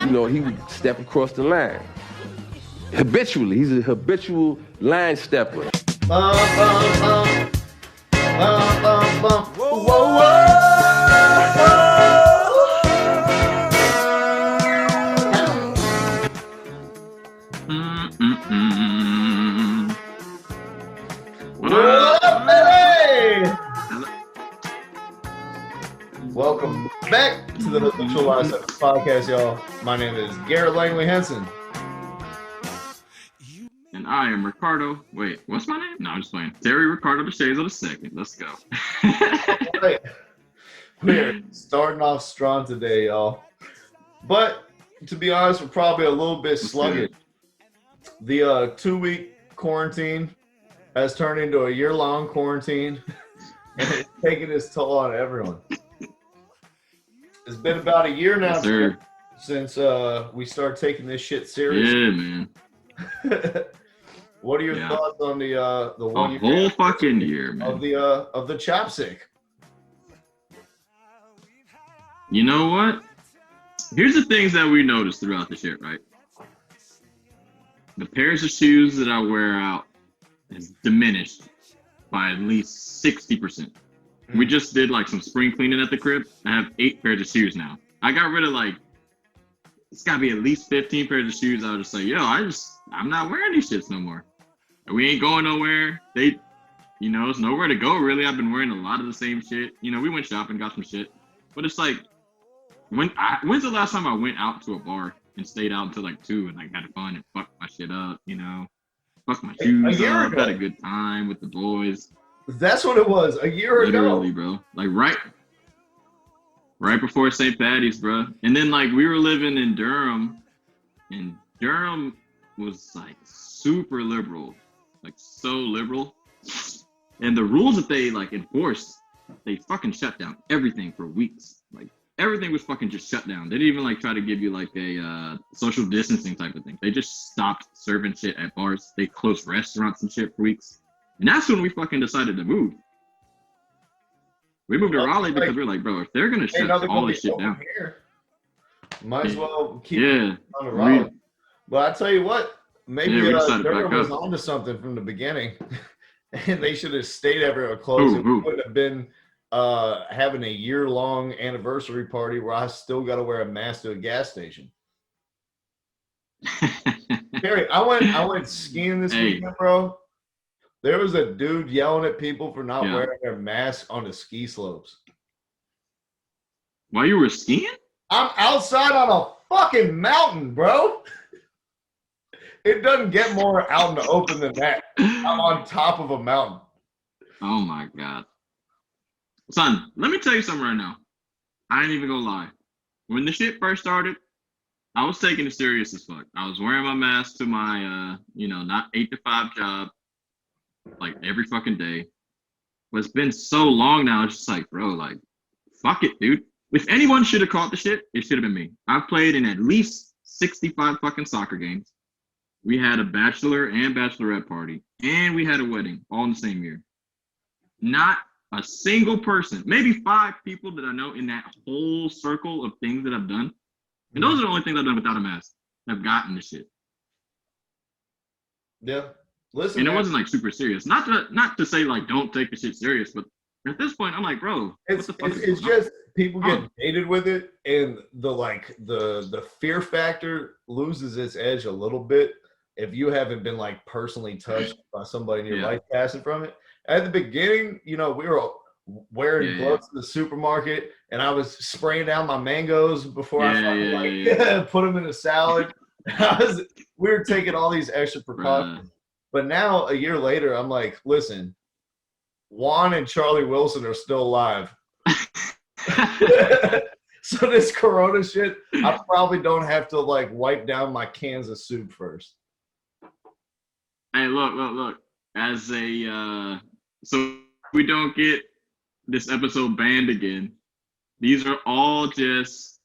he would step across the line. Habitually. He's a habitual line stepper. Whoa, whoa. What up, baby? Welcome back to the Habitual Line Stepper podcast, y'all. My name is Garrett Langley Henson. And I am Ricardo. Wait, what's my name? No, I'm just playing. Terry Ricardo DeShays of the second. Let's go. Right. We're starting off strong today, y'all. But to be honest, we're probably a little bit sluggish. The 2-week quarantine has turned into a year-long quarantine, and it's taking its toll on everyone. It's been about a year now since we started taking this shit serious. Yeah, man. What are your thoughts on the 1 year? Whole fucking year, man. Of the chapstick. You know what? Here's the things that we noticed throughout the shit, right? The pairs of shoes that I wear out has diminished by at least 60%. We just did like some spring cleaning at the crib. I have 8 pairs of shoes now. I got rid of it's gotta be at least 15 pairs of shoes. I was just like, I'm not wearing these shits no more. We ain't going nowhere. It's nowhere to go really. I've been wearing a lot of the same shit. We went shopping, got some shit. But it's like, when's the last time I went out to a bar and stayed out until 2 and had fun and fucked my shit up, fucked my shoes up, had a good time with the boys. That's what it was, a year ago. Literally, bro. Right before St. Patty's, bro. And then we were living in Durham, and Durham was super liberal, so liberal. And the rules that they enforced, they fucking shut down everything for weeks. Everything was fucking just shut down. They didn't even try to give you a social distancing type of thing. They just stopped serving shit at bars. They closed restaurants and shit for weeks. And that's when we fucking decided to move. We moved to Raleigh because we were like, bro, if they're gonna shut all this shit down, might as well keep on the Raleigh. But I tell you what, maybe Durham was onto something from the beginning, and they should have stayed everywhere closed. It wouldn't have been having a year-long anniversary party where I still got to wear a mask to a gas station. Terry, I went skiing this weekend, bro. There was a dude yelling at people for not wearing their mask on the ski slopes. While you were skiing? I'm outside on a fucking mountain, bro. It doesn't get more out in the open than that. I'm on top of a mountain. Oh my God. Son, let me tell you something right now. I ain't even gonna lie. When the shit first started, I was taking it serious as fuck. I was wearing my mask to my, not 8 to 5 job, every fucking day. But it's been so long now, it's just bro, fuck it, dude. If anyone should have caught the shit, it should have been me. I've played in at least 65 fucking soccer games. We had a bachelor and bachelorette party, and we had a wedding all in the same year. Not a single person, maybe 5 people that I know in that whole circle of things that I've done. And those are the only things I've done without a mask. I've gotten the shit. Yeah. Listen, and it wasn't super serious. Not to say don't take the shit serious, but at this point I'm like, bro, it's just people get jaded with it, and the fear factor loses its edge a little bit if you haven't been personally touched by somebody in your life passing from it. At the beginning, we were wearing gloves in the supermarket, and I was spraying down my mangoes before I put them in a salad. We were taking all these extra precautions. But now, a year later, I'm like, listen, Juan and Charlie Wilson are still alive. So this Corona shit, I probably don't have to wipe down my cans of soup first. Hey, look. As a so we don't get this episode banned again, these are all just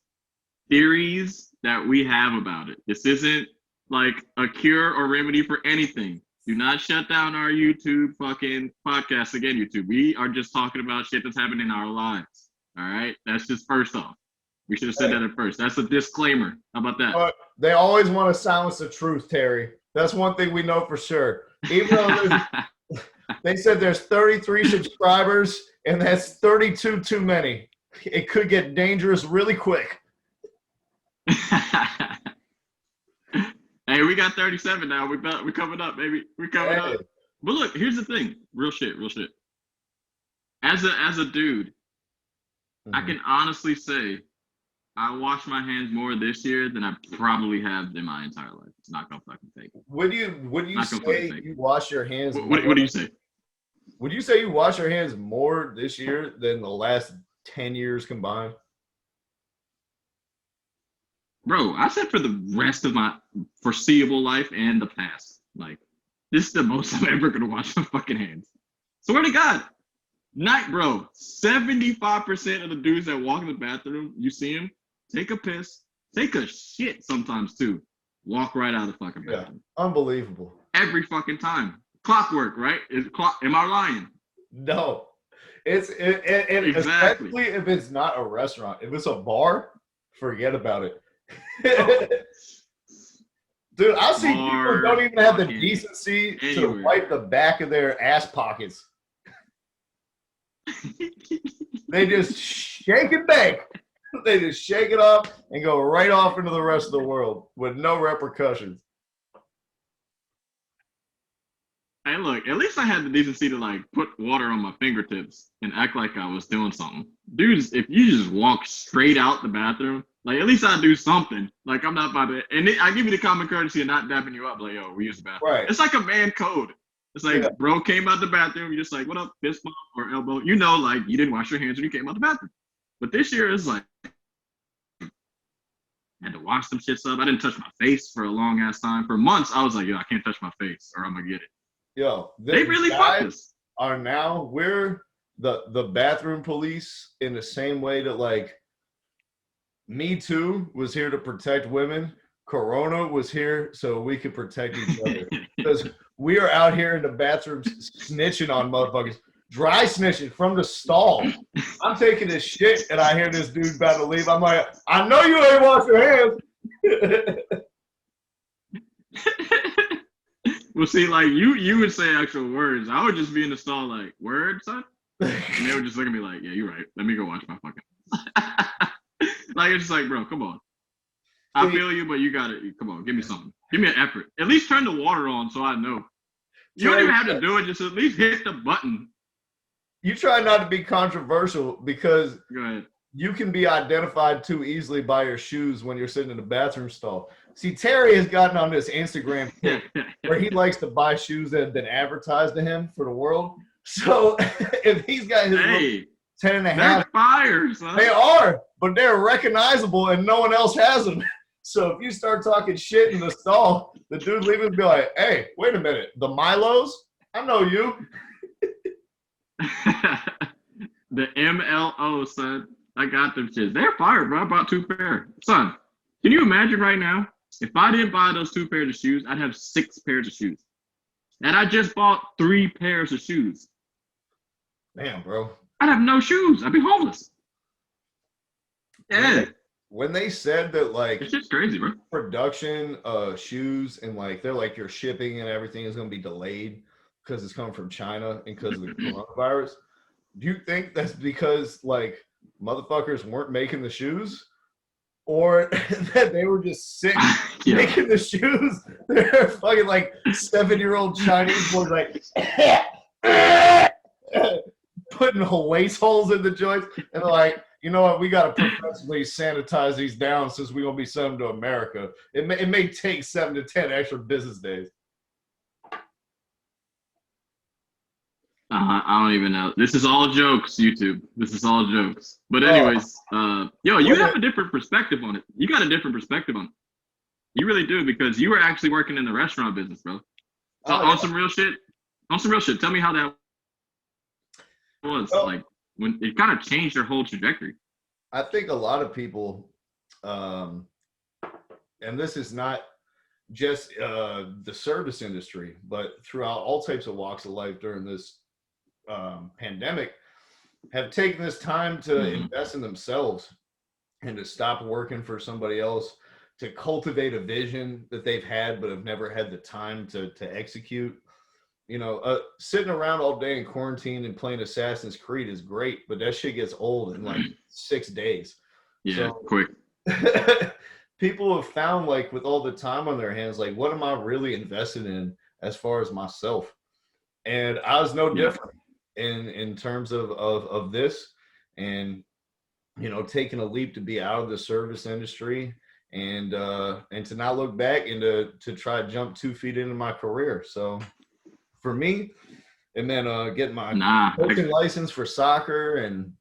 theories that we have about it. This isn't a cure or remedy for anything. Do not shut down our YouTube fucking podcast again, YouTube. We are just talking about shit that's happening in our lives. All right? That's just first off. We should have said that at first. That's a disclaimer. How about that? But they always want to silence the truth, Terry. That's one thing we know for sure. Even though they said there's 33 subscribers, and that's 32 too many. It could get dangerous really quick. Hey, we got 37 now. We're coming up, baby. We're coming up. But look, here's the thing. Real shit. As a dude, I can honestly say I wash my hands more this year than I probably have in my entire life. It's not gonna fucking take it. Would you say you wash your hands? What do you say? Would you say you wash your hands more this year than the last 10 years combined? Bro, I said for the rest of my foreseeable life and the past. Like, this is the most I'm ever gonna wash my fucking hands. Swear to God. Bro, 75% of the dudes that walk in the bathroom, you see them, take a piss, take a shit sometimes too. Walk right out of the fucking bathroom. Yeah, unbelievable. Every fucking time. Clockwork, right? Am I lying? No. Exactly. Especially if it's not a restaurant. If it's a bar, forget about it. Dude, I've seen people who don't even have the decency to wipe the back of their ass pockets. They just shake it back. They just shake it off and go right off into the rest of the world with no repercussions. Hey, look, at least I had the decency to like put water on my fingertips and act like I was doing something. Dudes, if you just walk straight out the bathroom, like at least I do something. Like I'm not about to, and I give you the common courtesy of not dapping you up. Like, yo, we use the bathroom. Right. It's like a man code. It's like, bro came out the bathroom, you're just like, what up, fist bump or elbow? You know, like you didn't wash your hands when you came out the bathroom. But this year it's like, I had to wash some shits up. I didn't touch my face for a long ass time. For months, I was like, yo, I can't touch my face or I'm gonna get it. Yo, they really fucked us. We're the bathroom police in the same way that like Me Too was here to protect women. Corona was here so we could protect each other. Because we are out here in the bathrooms snitching on motherfuckers. Dry snitching from the stall. I'm taking this shit and I hear this dude about to leave. I'm like, I know you ain't wash your hands. Well, see, like you would say actual words. I would just be in the stall like, word, son? And they would just look at me like, yeah, you're right. Let me go wash my fucking Like, it's just like, bro, come on. I feel you, but you got it. Come on, give me something. Give me an effort. At least turn the water on so I know. You don't even have to do it. Just at least hit the button. You try not to be controversial because go ahead. You can be identified too easily by your shoes when you're sitting in the bathroom stall. See, Terry has gotten on this Instagram thing where he likes to buy shoes that have been advertised to him for the world. So if he's got his 10 and a half, fire, son. They are, but they're recognizable and no one else has them. So if you start talking shit in the stall, the dude leaving will be like, hey, wait a minute, the Milos? I know you. The MLO, son. I got them shit. They're fire, bro. I bought 2 pair. Son, can you imagine right now? If I didn't buy those 2 pairs of shoes, I'd have 6 pairs of shoes. And I just bought 3 pairs of shoes. Damn, bro. I'd have no shoes. I'd be homeless. Yeah. When they said that, like, it's just crazy, bro. Production shoes and like they're like your shipping and everything is going to be delayed because it's coming from China and because of the coronavirus. Do you think that's because like motherfuckers weren't making the shoes, or that they were just sick making the shoes? They're fucking like 7-year-old Chinese boys like putting waste holes in the joints, and they're like, you know what? We got to professionally sanitize these down since we're going to be sending them to America. It may take 7 to 10 extra business days. I don't even know. This is all jokes, YouTube. This is all jokes. But anyways, yo, you have a different perspective on it. You got a different perspective on it. You really do, because you were actually working in the restaurant business, bro. So on some real shit. On some real shit. Tell me how that was. Like, when it kind of changed your whole trajectory. I think a lot of people, and this is not just the service industry, but throughout all types of walks of life during this pandemic, have taken this time to invest in themselves. and to stop working for somebody else, to cultivate a vision that they've had but have never had the time to execute. Sitting around all day in quarantine and playing Assassin's Creed is great, but that shit gets old in like 6 days. Yeah, quick. People have found, like, with all the time on their hands, like, what am I really invested in as far as myself? And I was no different in terms of this, and taking a leap to be out of the service industry and to not look back and to try to jump 2 feet into my career. So for me, and then get my coaching license for soccer, and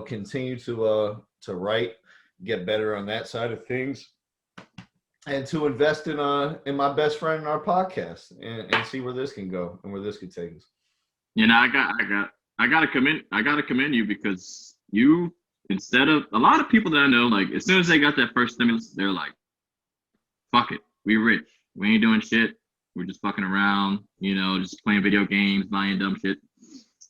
continue to write, get better on that side of things, and to invest in my best friend in our podcast, and see where this can go and where this could take us. I gotta commend you, because you, instead of a lot of people that I know, like, as soon as they got that first stimulus, they're like, fuck it, we rich, we ain't doing shit, we're just fucking around, just playing video games, buying dumb shit.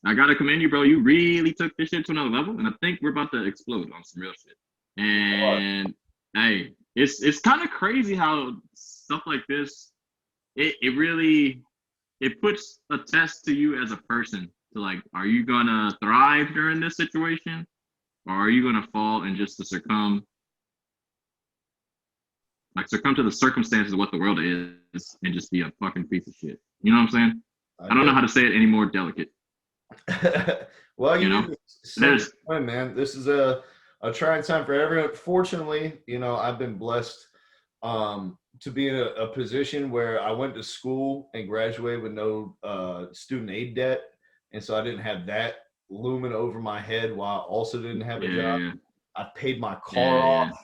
I gotta commend you, bro. You really took this shit to another level, and I think we're about to explode on some real shit. And hey, it's kind of crazy how stuff like this, it really puts a test to you as a person. To, like, are you gonna thrive during this situation, or are you gonna fall and just succumb to the circumstances of what the world is, and just be a fucking piece of shit? You know what I'm saying? I don't know how to say it any more delicate. Well, man, this is a trying time for everyone. Fortunately, I've been blessed to be in a position where I went to school and graduated with no student aid debt, and so I didn't have that looming over my head while I also didn't have a job. I paid my car off.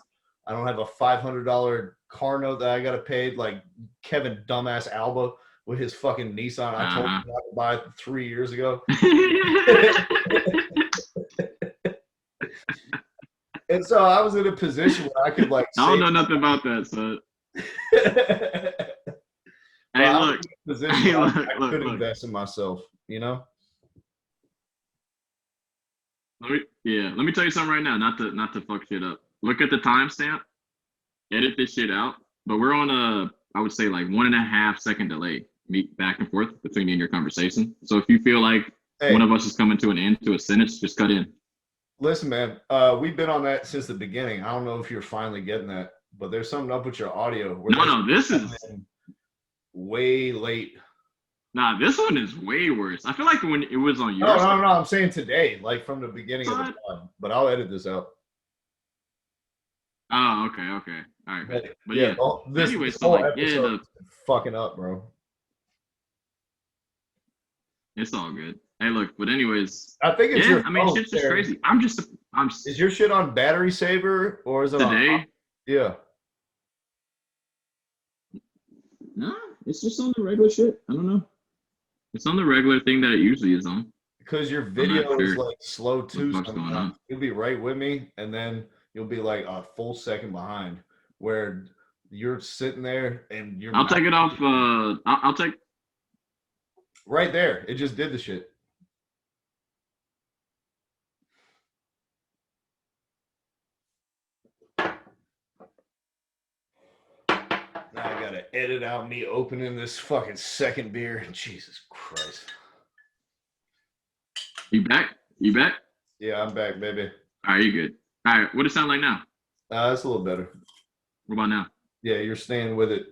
I don't have a $500 car note that I got to pay, like Kevin dumbass Alba with his fucking Nissan I told him not to buy 3 years ago. And so I was in a position where I could, like, I don't know nothing about that, so. I could invest in myself, Let me tell you something right now, not to fuck shit up. Look at the timestamp, edit this shit out, but we're on I would say, like, 1.5 second delay back and forth between me and your conversation. So if you feel like one of us is coming to an end to a sentence, just cut in. Listen, man, we've been on that since the beginning. I don't know if you're finally getting that, but there's something up with your audio. This is way late. Nah, this one is way worse. I feel like when it was on your No, I'm saying today, like from the beginning of the pod, but I'll edit this out. Oh, okay. All right. But yeah, this whole episode is fucking up, bro. It's all good. Hey, look, but anyways, I think it's your phone, shit's just crazy. Is your shit on battery saver, or is it today? On? Yeah. No, it's just on the regular shit. I don't know. It's on the regular thing that it usually is on. Because your video is like slow too. You'll be right with me, and then you'll be like a full second behind, where you're sitting there and you're. I'll take it off. I'll take. Right there, it just did the shit. Now I gotta edit out me opening this fucking second beer. Jesus Christ. You back? Yeah, I'm back, baby. All right, you good. All right, what does it sound like now? It's a little better. What about now? Yeah, you're staying with it.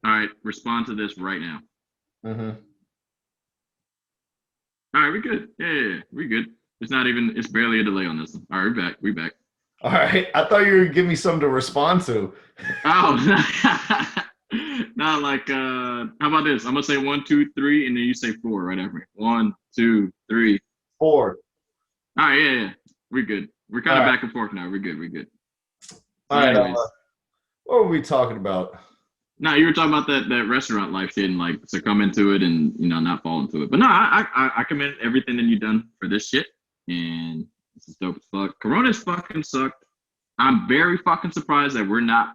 All right, respond to this right now. Mm-hmm. All right, we good. Yeah, we good. It's barely a delay on this one. All right, we back. All right, I thought you were gonna give me something to respond to. Oh, no, like, how about this? I'm gonna say 1, 2, 3, and then you say 4 right after me. 1, 2, 3, 4. All right, yeah, we're good. We're kind of back and forth now. We're good. All right, what were we talking about? No, you were talking about that restaurant life shit and, like, succumbing to it and, not fall into it. But no, I commend everything that you've done for this shit, and this is dope as fuck. Corona's fucking sucked. I'm very fucking surprised that we're not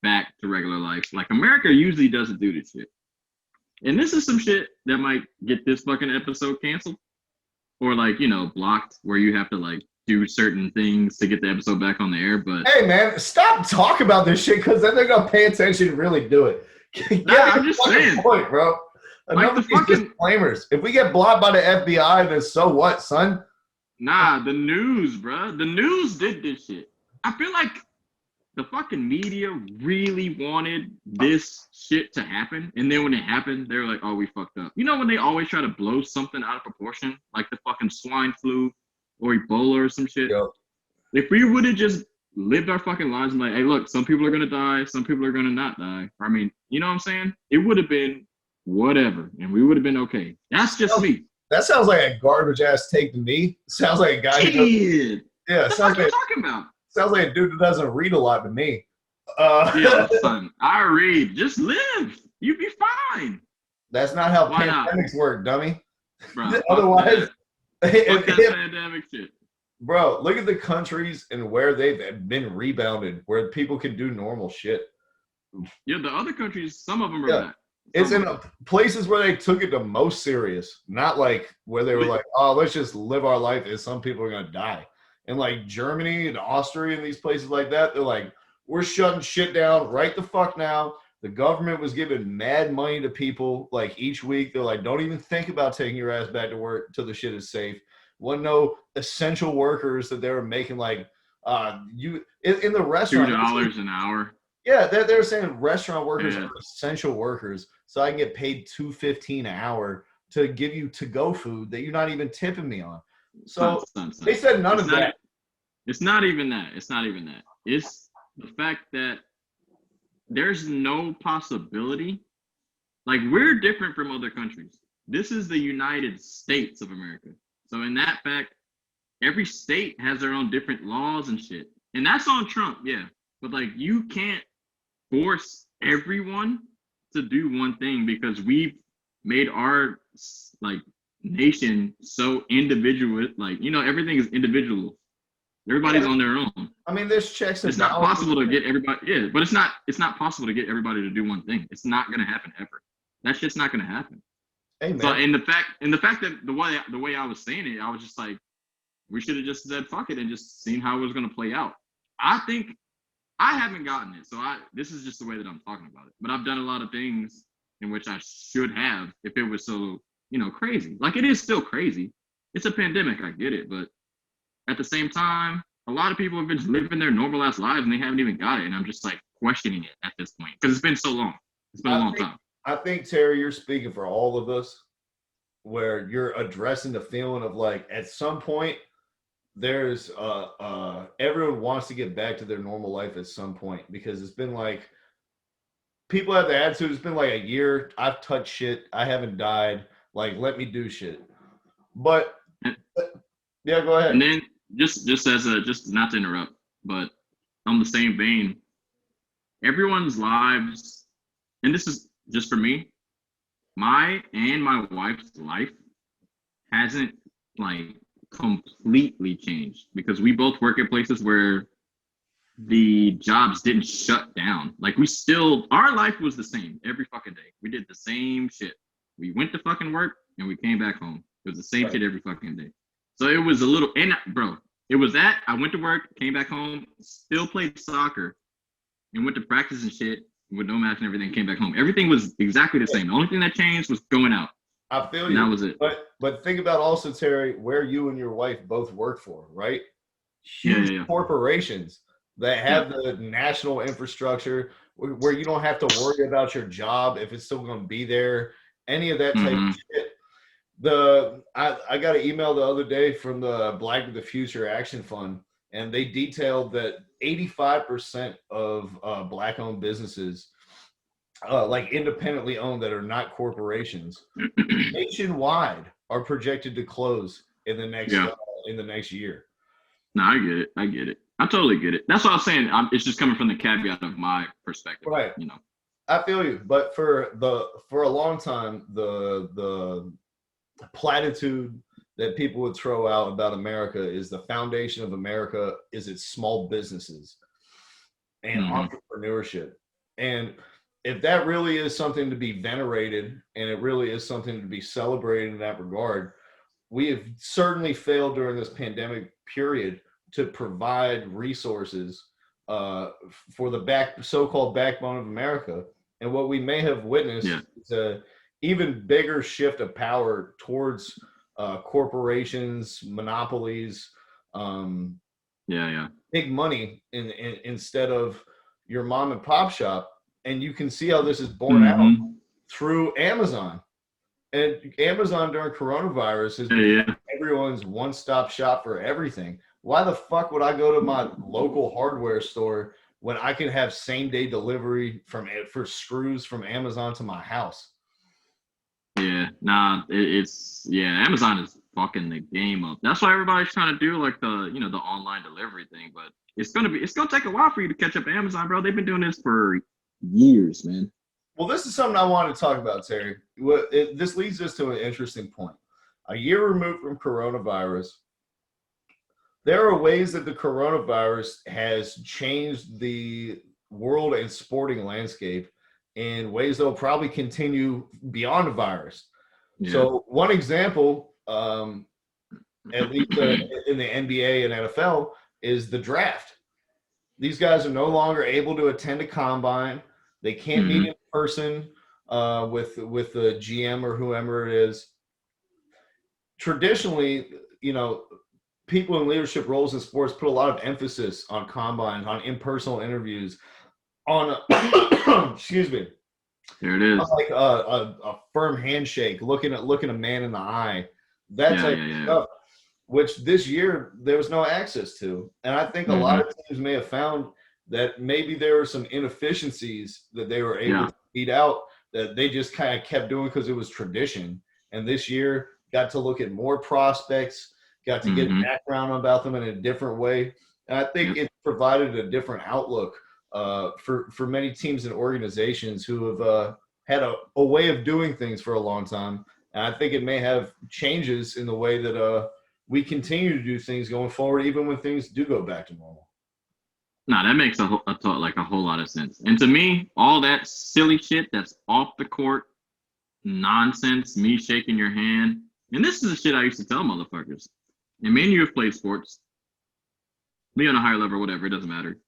back to regular life. Like, America usually doesn't do this shit. And this is some shit that might get this fucking episode canceled. Or, like, blocked, where you have to, like, do certain things to get the episode back on the air. But hey, man, stop talking about this shit because then they're gonna pay attention and really do it. I'm just saying, point, bro. Enough of these disclaimers. If we get blocked by the FBI, then so what, son? Nah, the news, bro. The news did this shit. I feel like the fucking media really wanted this shit to happen, and then when it happened, they were like, "Oh, we fucked up." You know when they always try to blow something out of proportion, like the fucking swine flu or Ebola or some shit. Yep. If we would have just lived our fucking lives and like, hey, look, some people are gonna die, some people are gonna not die. I mean, you know what I'm saying? It would have been whatever, and we would have been okay. That's just me. That sounds like a garbage ass take to me. Sounds like a guy who doesn't, what the fuck are you talking about? Sounds like a dude that doesn't read a lot to me. Yeah, son, I read. Just live. You be fine. That's not how Why pandemics work, dummy. Bro, Otherwise, fuck that pandemic shit. Bro, look at the countries and where they've been rebounded, where people can do normal shit. Yeah, the other countries, some of them are back. It's in places where they took it the most serious, not like where they were like, oh, let's just live our life as some people are going to die. And like Germany and Austria and these places like that, they're like, we're shutting shit down right the fuck now. The government was giving mad money to people like each week. They're like, don't even think about taking your ass back to work till the shit is safe. Wasn't no essential workers that they were making like in the restaurant. $2 an hour. Yeah, they're saying restaurant workers are essential workers, so I can get paid $2.15 an hour to give you to-go food that you're not even tipping me on. So they said none of that. It's not even that. It's not even that. It's the fact that there's no possibility. Like, we're different from other countries. This is the United States of America. So in that fact, every state has their own different laws and shit. And that's on Trump, yeah. But like, you can't force everyone to do one thing because we've made our like nation so individual. Like, you know, everything is individual. Everybody's on their own. I mean, there's checks and it's not possible to get everybody. Yeah, but it's not possible to get everybody to do one thing. It's not gonna happen ever. That's just not gonna happen. Hey, man. So and the fact that the way I was saying it, I was just like, we should have just said fuck it and just seen how it was gonna play out. I think I haven't gotten it, so this is just the way that I'm talking about it. But I've done a lot of things in which I should have if it was so, you know, crazy. Like, it is still crazy. It's a pandemic, I get it, but at the same time, a lot of people have been living their normal ass lives and they haven't even got it, and I'm just like questioning it at this point because it's been so long. It's been a long time. I think, Terry, you're speaking for all of us, where you're addressing the feeling of like at some point there's everyone wants to get back to their normal life at some point because it's been like people have the attitude. It's been like a year. I've touched shit. I haven't died. Like, let me do shit. But yeah, go ahead. And then just not to interrupt, but on the same vein, everyone's lives, and this is just for me, my wife's life hasn't like completely changed because we both work at places where the jobs didn't shut down. Like, our life was the same every fucking day. We did the same shit. We went to fucking work and we came back home. It was the same shit every fucking day. So it was a little, and bro, it was that I went to work, came back home, still played soccer, and went to practice and shit with no mask and everything, came back home. Everything was exactly the same. The only thing that changed was going out. I feel you. That was it. But think about also, Terry, where you and your wife both work for, right? Huge corporations that have the national infrastructure where you don't have to worry about your job if it's still going to be there. Any of that type of shit. I got an email the other day from the Black of the Future Action Fund, and they detailed that 85% of Black-owned businesses, like independently owned that are not corporations, nationwide are projected to close in the next year. No, I get it. I totally get it. That's what I was saying. It's just coming from the caveat of my perspective, right? You know, I feel you. But for a long time, the platitude that people would throw out about America is the foundation of America is its small businesses and entrepreneurship. And if that really is something to be venerated and it really is something to be celebrated in that regard, we have certainly failed during this pandemic period to provide resources for the so-called backbone of America. And what we may have witnessed is a even bigger shift of power towards corporations, monopolies, big money instead of your mom and pop shop. And you can see how this is borne out through Amazon. And Amazon during coronavirus has been everyone's one-stop shop for everything. Why the fuck would I go to my local hardware store when I can have same-day delivery for screws from Amazon to my house? Yeah, Amazon is fucking the game up. That's why everybody's trying to do like the online delivery thing, but it's gonna take a while for you to catch up to Amazon, bro. They've been doing this for years, man. Well, this is something I wanted to talk about, Terry. This leads us to an interesting point. A year removed from coronavirus, there are ways that the coronavirus has changed the world and sporting landscape in ways that will probably continue beyond the virus. Yeah. So one example, at least in the NBA and NFL, is the draft. These guys are no longer able to attend a combine. They can't meet in person with the GM or whoever it is. Traditionally, people in leadership roles in sports put a lot of emphasis on combines, on in-person interviews, on excuse me. There it is. Like a firm handshake, looking a man in the eye, that type of stuff, which this year there was no access to. And I think a lot of teams may have found that maybe there were some inefficiencies that they were able to beat out that they just kind of kept doing because it was tradition. And this year got to look at more prospects, got to get background about them in a different way. And I think it provided a different outlook for many teams and organizations who have had a way of doing things for a long time. And I think it may have changes in the way that we continue to do things going forward, even when things do go back to normal. No, that makes a whole lot of sense. And to me, all that silly shit that's off the court nonsense, me shaking your hand, and this is the shit I used to tell motherfuckers. And me and you have played sports, me on a higher level, whatever, it doesn't matter.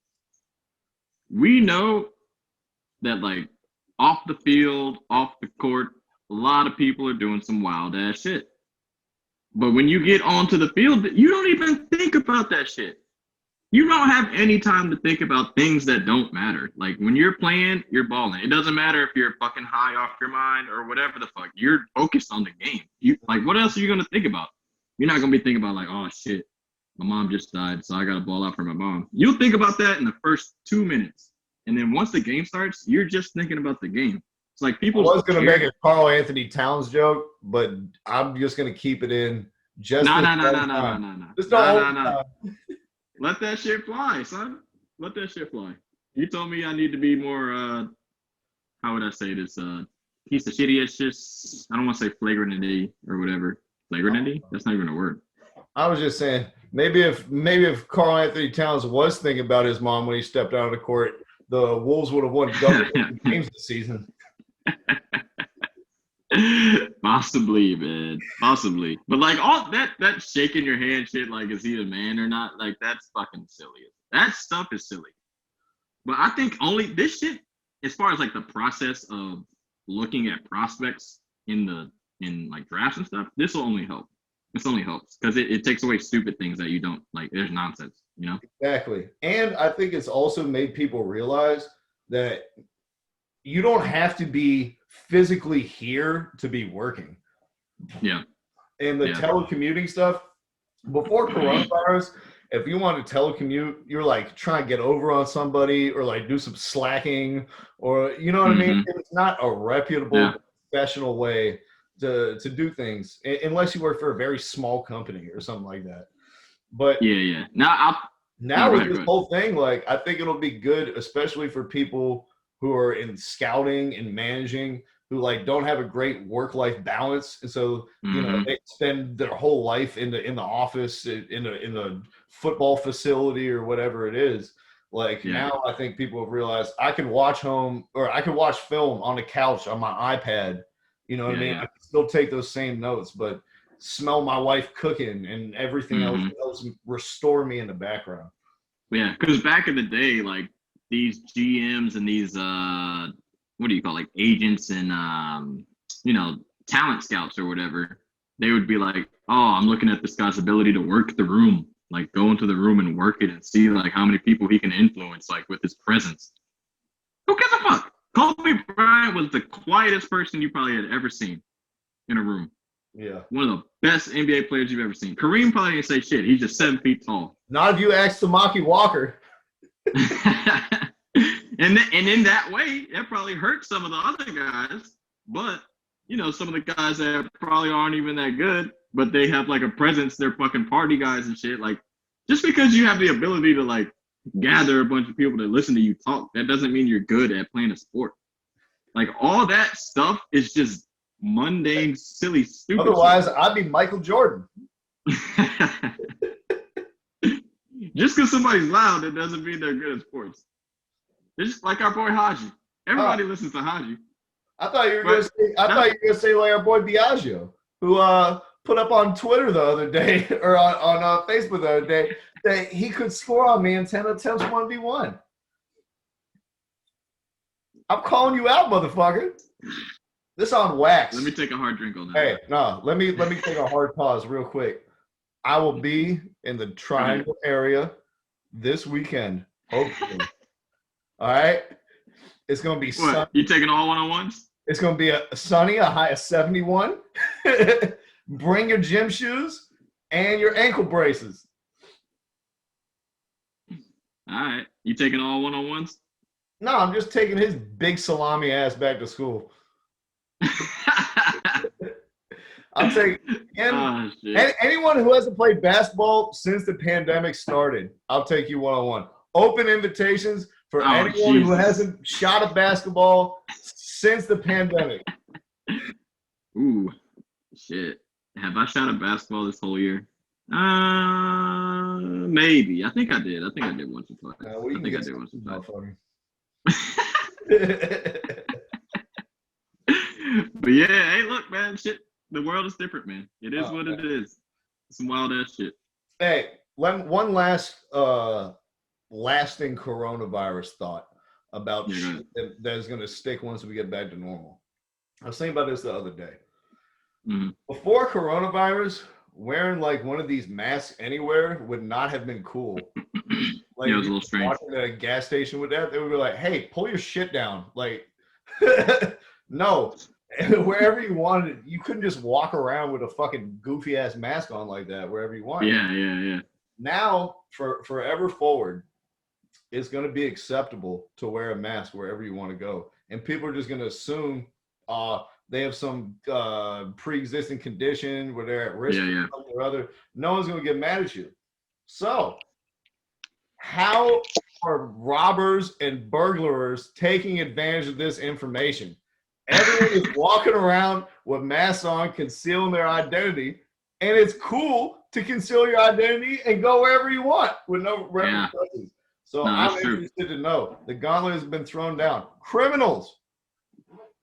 We know that, like, off the field, off the court, a lot of people are doing some wild ass shit. But when you get onto the field, you don't even think about that shit. You don't have any time to think about things that don't matter. Like, when you're playing, you're balling. It doesn't matter if you're fucking high off your mind or whatever the fuck. You're focused on the game. What else are you going to think about? You're not going to be thinking about, like, oh, shit, my mom just died, so I got to ball out for my mom. You'll think about that in the first 2 minutes. And then once the game starts, you're just thinking about the game. It's like people. I was going to make a Karl Anthony Towns joke, but I'm just going to keep it in. No. Let that shit fly, son. Let that shit fly. You told me I need to be more, how would I say this? Piece of shitty. It's just, I don't want to say flagrantity or whatever. Flagrantity? That's not even a word. I was just saying, maybe if Karl Anthony Towns was thinking about his mom when he stepped out of the court, the Wolves would have won double games this season. Possibly, man. Possibly. But like all that shaking your hand shit, like, is he a man or not? Like, that's fucking silly. That stuff is silly. But I think only this shit, as far as like the process of looking at prospects in like drafts and stuff, this will only help. This only helps because it takes away stupid things that you don't like. There's nonsense, you know? Exactly. And I think it's also made people realize that you don't have to be physically here to be working. Yeah. And the telecommuting stuff, before coronavirus, if you want to telecommute, you're like trying to get over on somebody or like do some slacking or, you know what I mean? It's not a reputable, professional way to do things unless you work for a very small company or something like that. But now with this whole thing, like, I think it'll be good, especially for people who are in scouting and managing, who like don't have a great work-life balance, and so you know they spend their whole life in the office, in a football facility or whatever it is. Like now, I think people have realized I can watch film on the couch on my iPad. You know what I mean? I can still take those same notes, but smell my wife cooking and everything else restore me in the background. Yeah, because back in the day, like these GMs and these what do you call like agents and talent scouts or whatever, they would be like, oh, I'm looking at this guy's ability to work the room, like go into the room and work it and see like how many people he can influence like with his presence. Who gives a fuck? Kobe Bryant was the quietest person you probably had ever seen in a room. Yeah. One of the best NBA players you've ever seen. Kareem probably didn't say shit. He's just 7 feet tall. Not if you ask Tamaki Walker. and in that way, that probably hurt some of the other guys. But, some of the guys that probably aren't even that good, but they have like a presence, they're fucking party guys and shit. Like, just because you have the ability to like gather a bunch of people to listen to you talk, that doesn't mean you're good at playing a sport. Like, all that stuff is just mundane, silly, stupid. Otherwise, I'd be Michael Jordan. Just because somebody's loud, that doesn't mean they're good at sports. It's just like our boy Haji. Everybody listens to Haji. I thought you were going to say like our boy Biagio, who put up on Twitter the other day or on Facebook the other day that he could score on me in 10 attempts 1v1. I'm calling you out, motherfucker. This on wax. Let me take a hard drink on that. Hey, no, let me take a hard pause real quick. I will be in the Triangle area this weekend, hopefully. All right? It's going to be sunny. What, you taking all one-on-ones? It's going to be a sunny, a high of 71. Bring your gym shoes and your ankle braces. All right. You taking all one-on-ones? No, I'm just taking his big salami ass back to school. I'll take anyone who hasn't played basketball since the pandemic started. I'll take you one-on-one. Open invitations for anyone who hasn't shot a basketball since the pandemic. Ooh, shit. Have I shot a basketball this whole year? Maybe. I think I did. I think I did once or twice. I think I did once or twice. But yeah, hey, look, man, shit. The world is different, man. It is what it is. Some wild ass shit. Hey, one last lasting coronavirus thought about shit that is going to stick once we get back to normal. I was thinking about this the other day. Mm-hmm. Before coronavirus, wearing like one of these masks anywhere would not have been cool. Like, it was a little strange. Walking at a gas station with that, they would be like, "Hey, pull your shit down." Like, no. Wherever you wanted, you couldn't just walk around with a fucking goofy ass mask on like that wherever you want. Yeah. Now, forever forward, it's going to be acceptable to wear a mask wherever you want to go, and people are just going to assume they have some pre-existing condition where they're at risk or something or other. No one's going to get mad at you. So, how are robbers and burglars taking advantage of this information? Everyone is walking around with masks on, concealing their identity, and it's cool to conceal your identity and go wherever you want with no repercussions. So I'm interested to know. The gauntlet has been thrown down. Criminals,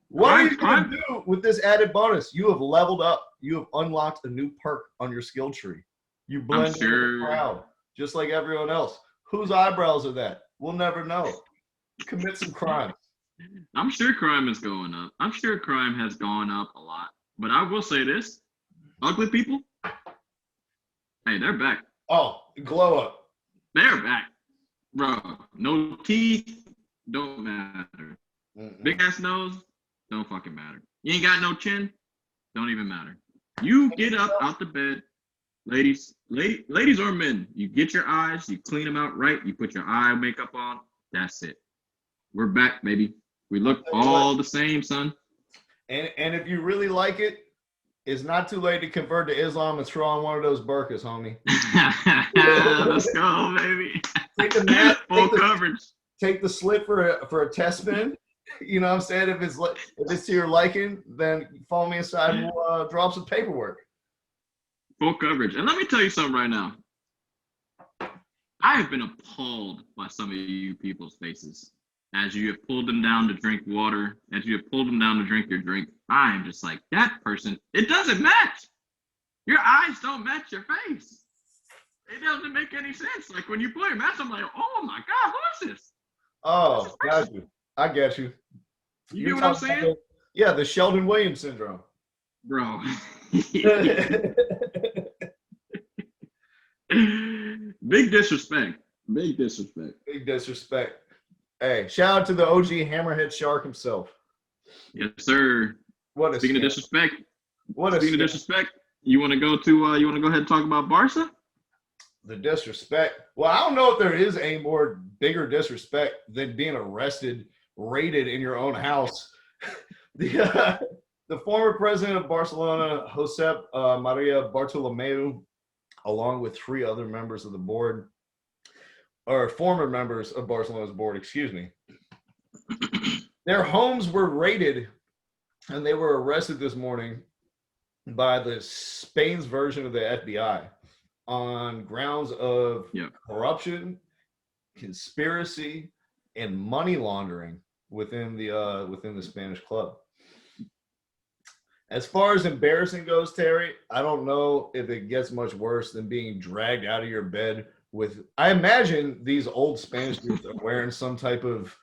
what are you going to do with this added bonus? You have leveled up. You have unlocked a new perk on your skill tree. You blend into the crowd, just like everyone else. Whose eyebrows are that? We'll never know. Commit some crimes. I'm sure crime is going up. I'm sure crime has gone up a lot. But I will say this. Ugly people, hey, they're back. Oh, glow up. They're back. Bro, no teeth, don't matter. Big ass nose, don't fucking matter. You ain't got no chin, don't even matter. You get up out the bed. Ladies or men, you get your eyes, you clean them out right, you put your eye makeup on, that's it. We're back, baby. We look all the same, son. And if you really like it, it's not too late to convert to Islam and throw on one of those burqas, homie. Let's go, baby. Take the mat, full coverage. Take the slit for a test spin. You know what I'm saying? If it's to your liking, then follow me inside and we'll drop some paperwork. Full coverage. And let me tell you something right now. I have been appalled by some of you people's faces. As you have pulled them down to drink water, as you have pulled them down to drink your drink, I am just like, that person, it doesn't match. Your eyes don't match your face. It doesn't make any sense. Like when you play a match, I'm like, oh my God, who is this? Oh, got you. I get you. You get what I'm saying? The Sheldon Williams syndrome. Bro. Big disrespect. Big disrespect. Big disrespect. Hey, shout out to the OG Hammerhead Shark himself. Yes, sir. Speaking of disrespect. Speaking of disrespect, you want to go ahead and talk about Barca? The disrespect. Well, I don't know if there is a more bigger disrespect than being arrested, raided in your own house. The former president of Barcelona, Josep Maria Bartomeu, along with 3 other members of the board, or former members of Barcelona's board, excuse me. Their homes were raided, and they were arrested this morning by the Spain's version of the FBI on grounds of corruption, conspiracy, and money laundering within the Spanish club. As far as embarrassing goes, Terry, I don't know if it gets much worse than being dragged out of your bed with. I imagine these old Spanish dudes are wearing some type of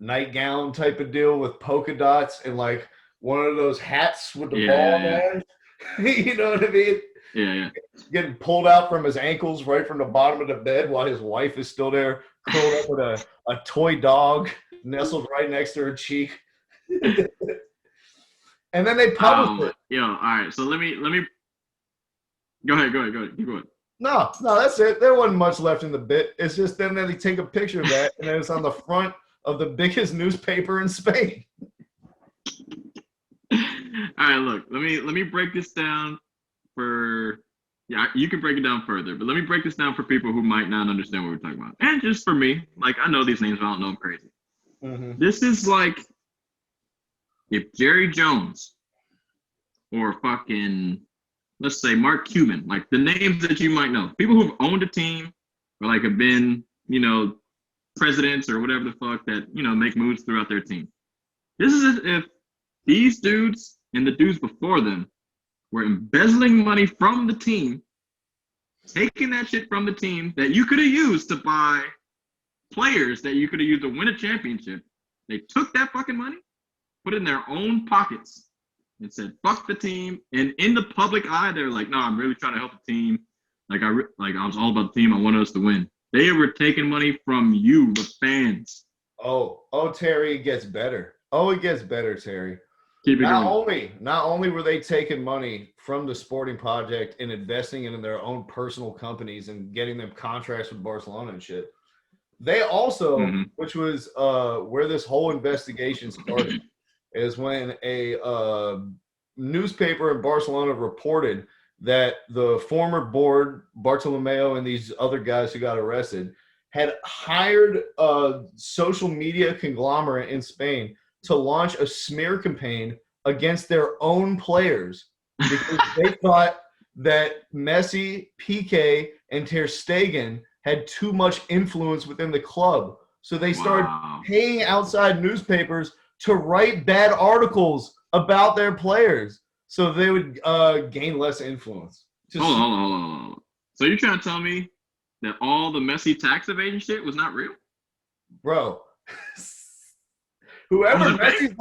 nightgown type of deal with polka dots and like one of those hats with the ball on. You know what I mean? Yeah. Getting pulled out from his ankles right from the bottom of the bed while his wife is still there, curled up with a toy dog nestled right next to her cheek. And then they published it. All right. So let me go ahead. Keep going. No, that's it. There wasn't much left in the bit. It's just then they take a picture of that and then it's on the front of the biggest newspaper in Spain. All right, look. Let me break this down for you can break it down further, but let me break this down for people who might not understand what we're talking about. And just for me, like I know these names, but I don't know them crazy. Mm-hmm. This is like if Jerry Jones or fucking, let's say Mark Cuban, like the names that you might know, people who've owned a team or like have been, presidents or whatever the fuck that, make moves throughout their team. This is if these dudes and the dudes before them were embezzling money from the team, taking that shit from the team that you could have used to buy players that you could have used to win a championship. They took that fucking money, put it in their own pockets, and said, fuck the team. And in the public eye, they're like, no, I'm really trying to help the team. Like I was all about the team. I wanted us to win. They were taking money from you, the fans. Oh, Terry, it gets better. Oh, it gets better, Terry. Keep it going. Not only were they taking money from the sporting project and investing it in their own personal companies and getting them contracts with Barcelona and shit, they also, which was where this whole investigation started, is when a newspaper in Barcelona reported that the former board, Bartomeu and these other guys who got arrested, had hired a social media conglomerate in Spain to launch a smear campaign against their own players because they thought that Messi, Piqué, and Ter Stegen had too much influence within the club. So they started paying outside newspapers to write bad articles about their players so they would gain less influence. Hold on. So you're trying to tell me that all the Messi tax evasion shit was not real? Bro. Whoever's Messi's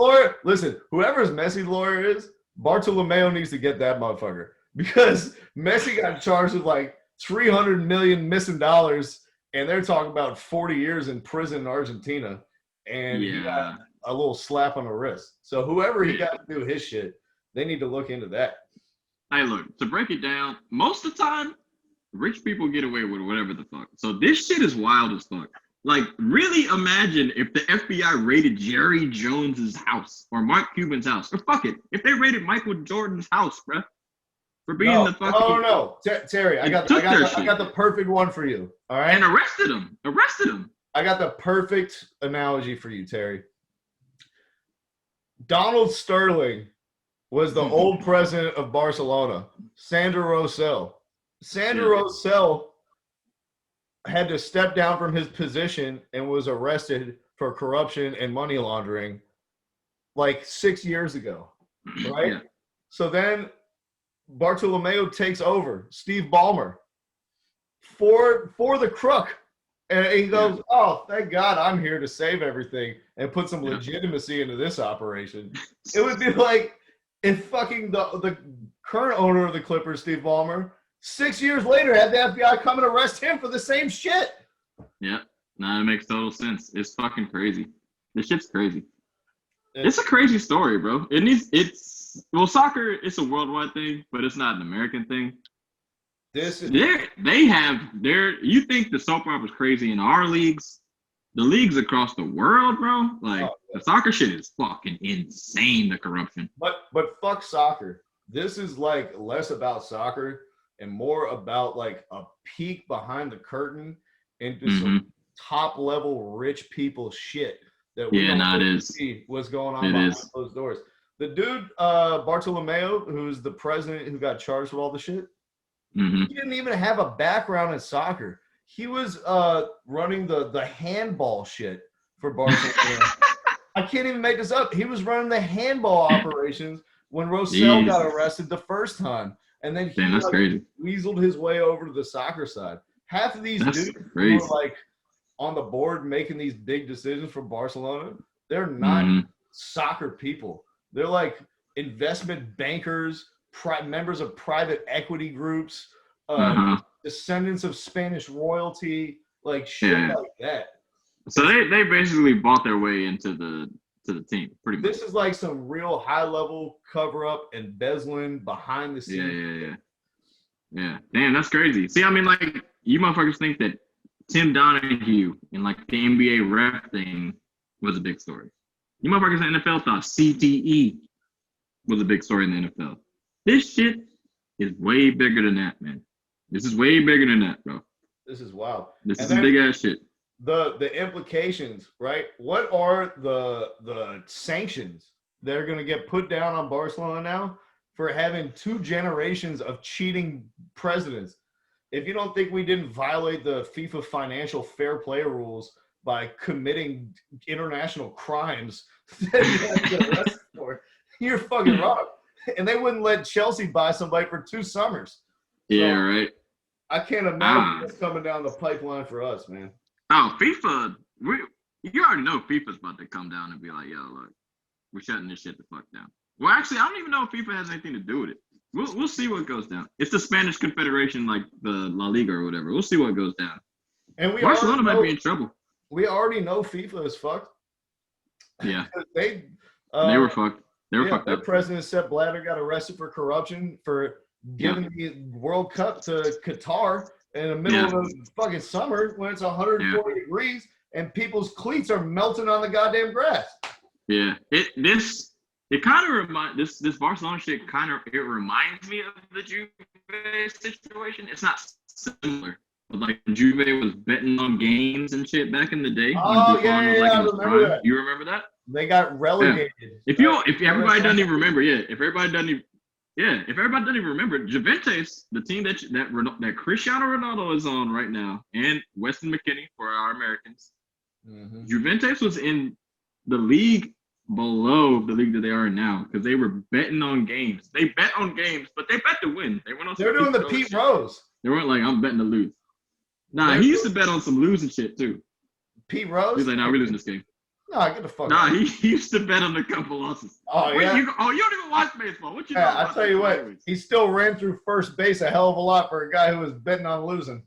lawyer is, Bartomeu needs to get that motherfucker. Because Messi got charged with like $300 million missing dollars, and they're talking about 40 years in prison in Argentina, and he got a little slap on the wrist. So whoever he got to do his shit, they need to look into that. Hey, look, to break it down, most of the time, rich people get away with whatever the fuck. So this shit is wild as fuck. Like, really imagine if the FBI raided Jerry Jones's house or Mark Cuban's house. Or fuck it, if they raided Michael Jordan's house, bruh. For being the fucking... No. Terry, I got the perfect one for you. All right? And arrested him. I got the perfect analogy for you, Terry. Donald Sterling was the old president of Barcelona, Sandro Rosell. Sandro Rosell had to step down from his position and was arrested for corruption and money laundering like 6 years ago, right? Yeah. So then Bartolomeo takes over. Steve Ballmer for the crook. And he goes, "Oh, thank God I'm here to save everything and put some legitimacy into this operation." It would be like if fucking the current owner of the Clippers, Steve Ballmer, 6 years later had the FBI come and arrest him for the same shit. Yeah, no, it makes total sense. It's fucking crazy. This shit's crazy. It's a crazy story, bro. Soccer, it's a worldwide thing, but it's not an American thing. You think the soap opera's crazy in our leagues? The leagues across the world, bro. Like the soccer shit is fucking insane. The corruption. But fuck soccer. This is like less about soccer and more about like a peek behind the curtain into some top level rich people shit that we don't see what's going on behind those doors. The dude Bartolomeo, who's the president who got charged with all the shit. He didn't even have a background in soccer. He was running the handball shit for Barcelona. I can't even make this up. He was running the handball operations when Rosell got arrested the first time. And then he weaseled his way over to the soccer side. Half of these dudes who are like on the board making these big decisions for Barcelona, they're not soccer people. They're like investment bankers, members of private equity groups, descendants of Spanish royalty, like shit like that. So they basically bought their way into the team, pretty much. This is like some real high level cover up, embezzling behind the scenes. Yeah. Damn, that's crazy. See, I mean, like you motherfuckers think that Tim Donahue and like the NBA ref thing was a big story. You motherfuckers in the NFL thought CTE was a big story in the NFL. This shit is way bigger than that, man. This is way bigger than that, bro. This is wild. This is big ass shit. The implications, right? What are the sanctions that are going to get put down on Barcelona now for having 2 generations of cheating presidents? If you don't think we didn't violate the FIFA financial fair play rules by committing international crimes that you have to get arrested for, you're fucking wrong. And they wouldn't let Chelsea buy somebody for 2 summers. Yeah, right. I can't imagine what's coming down the pipeline for us, man. Oh, FIFA, you already know FIFA's about to come down and be like, yo, look, we're shutting this shit the fuck down. Well, actually, I don't even know if FIFA has anything to do with it. We'll see what goes down. It's the Spanish Confederation, like the La Liga or whatever. We'll see what goes down. And Barcelona might be in trouble. We already know FIFA is fucked. Yeah. They were fucked. They were fucked up. President Sepp Blatter got arrested for corruption for giving the World Cup to Qatar in the middle of the fucking summer when it's 140 degrees and people's cleats are melting on the goddamn grass. Yeah. It kind of reminds this Barcelona shit it reminds me of the Juve situation. It's not similar. But like Juve was betting on games and shit back in the day. Oh yeah, I remember that. You remember that? They got relegated. Yeah. If everybody doesn't even remember, if everybody doesn't even remember, Juventus, the team that Cristiano Ronaldo is on right now, and Weston McKennie for our Americans, Juventus was in the league below the league that they are in now because they were betting on games. They bet on games, but they bet to win. They're doing the Pete Rose. They weren't like, I'm betting to lose. Nah, he used to bet on some losing shit too. Pete Rose? He's like, nah, we're losing this game. Nah, get the fuck out. Nah, he used to bet on a couple losses. Oh, yeah? You don't even watch baseball. What you know about I'll tell you what, he still ran through first base a hell of a lot for a guy who was betting on losing.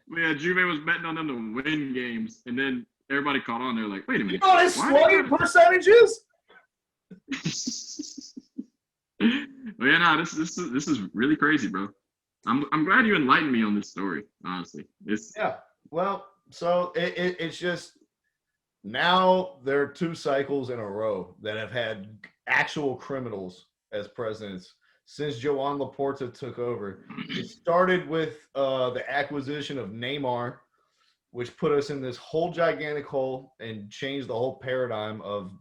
Yeah, Juve was betting on them to win games, and then everybody caught on. They're like, wait a minute. You know his slugging percentages? Well, yeah, no, this is really crazy, bro. I'm glad you enlightened me on this story. Honestly, Well, so it's just now there are 2 cycles in a row that have had actual criminals as presidents since Joan Laporta took over. It started with the acquisition of Neymar, which put us in this whole gigantic hole and changed the whole paradigm of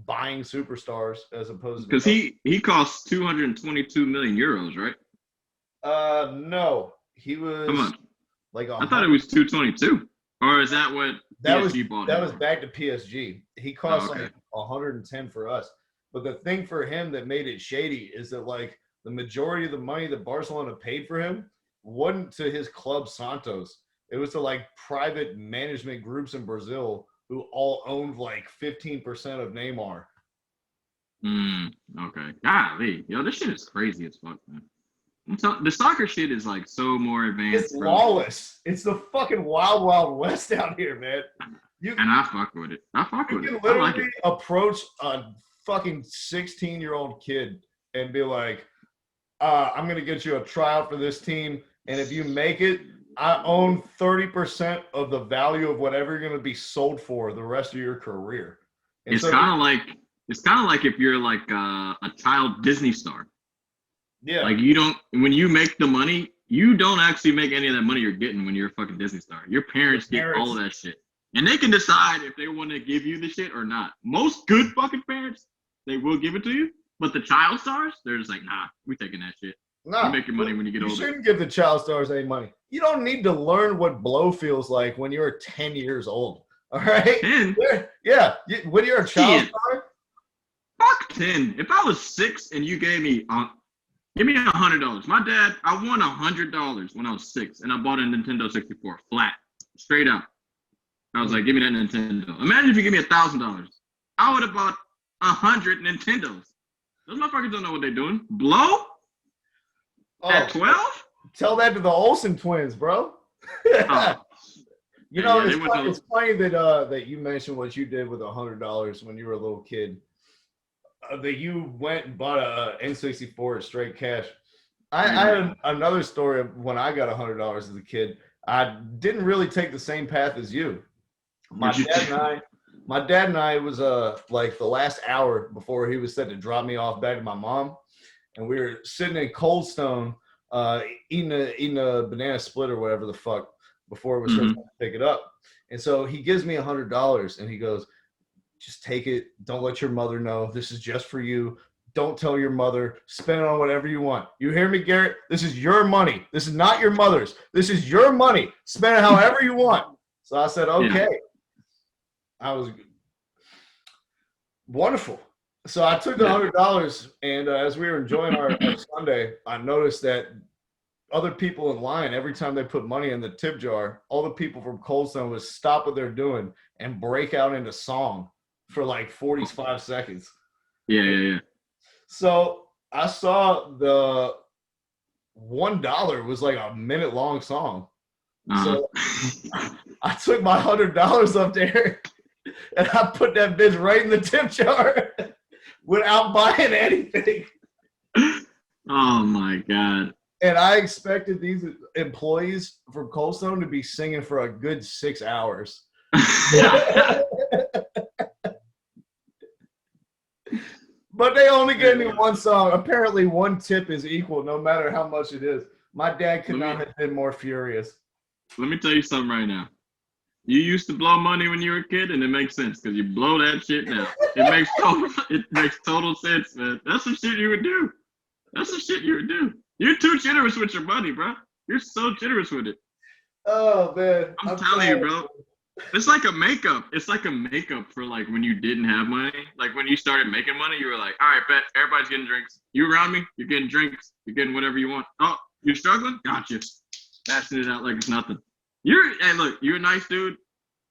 buying superstars as opposed to because he cost 222 million euros, right? No, he was. Come on. Like I thought it was 222, or is that what PSG bought? That was back to PSG. He cost like 110 for us. But the thing for him that made it shady is that like the majority of the money that Barcelona paid for him wasn't to his club Santos. It was to like private management groups in Brazil who all owned like 15% of Neymar. Okay. Golly. Yo, this shit is crazy as fuck, man. The soccer shit is like so more advanced. It's lawless. It's the fucking wild, wild west out here, man. And I fuck with it. I fuck with it. You can literally I like it. approach a fucking 16-year-old kid and be like, I'm going to get you a tryout for this team. And if you make it, I own 30% of the value of whatever you're going to be sold for the rest of your career. And it's kind of like if you're like a child Disney star. Yeah. Like when you make the money, you don't actually make any of that money you're getting when you're a fucking Disney star. Your parents get all of that shit. And they can decide if they want to give you the shit or not. Most good fucking parents, they will give it to you. But the child stars, they're just like, nah, we taking that shit. Nah, you make your money when you get older. You shouldn't give the child stars any money. You don't need to learn what blow feels like when you're 10 years old. All right? 10? Yeah. When you're a child star. Fuck 10. If I was 6 and you gave me $100. My dad, I won $100 when I was 6, and I bought a Nintendo 64 flat, straight out. I was like, give me that Nintendo. Imagine if you give me $1,000. I would have bought 100 Nintendos. Those motherfuckers don't know what they're doing. Blow? At 12? Tell that to the Olsen twins, bro. It's funny that you mentioned what you did with $100 when you were a little kid. That you went and bought a N64 straight cash. I had another story of when I got $100 as a kid. I didn't really take the same path as you. My dad and I was like the last hour before he was set to drop me off back to my mom, and we were sitting in Cold Stone eating a banana split or whatever the fuck before it was supposed to pick it up. And so he gives me $100 and he goes, just take it. Don't let your mother know. This is just for you. Don't tell your mother. Spend it on whatever you want. You hear me, Garrett? This is your money. This is not your mother's. This is your money. Spend it however you want. So I said, okay. Yeah. I was wonderful. So I took the $100, and as we were enjoying our Sunday, I noticed that other people in line, every time they put money in the tip jar, all the people from Cold Stone would stop what they're doing and break out into song for like 45 seconds. Yeah. So I saw the $1 was like a minute-long song. So I took my $100 up there and I put that bitch right in the tip jar without buying anything. Oh my God. And I expected these employees from Cold Stone to be singing for a good 6 hours. But they only gave me one song. Apparently one tip is equal no matter how much it is. My dad could not have been more furious. Let me tell you something right now. You used to blow money when you were a kid, and it makes sense because you blow that shit now. It makes total sense, man. That's some shit you would do. You're too generous with your money, bro. You're so generous with it. Oh, man. I'm telling you, bro. It's like a makeup. It's like a makeup for like when you didn't have money. Like when you started making money, you were like, all right, bet. Everybody's getting drinks. You around me, you're getting drinks. You're getting whatever you want. Oh, you're struggling? Gotcha. Passing it out like it's nothing. Hey, look, you're a nice dude,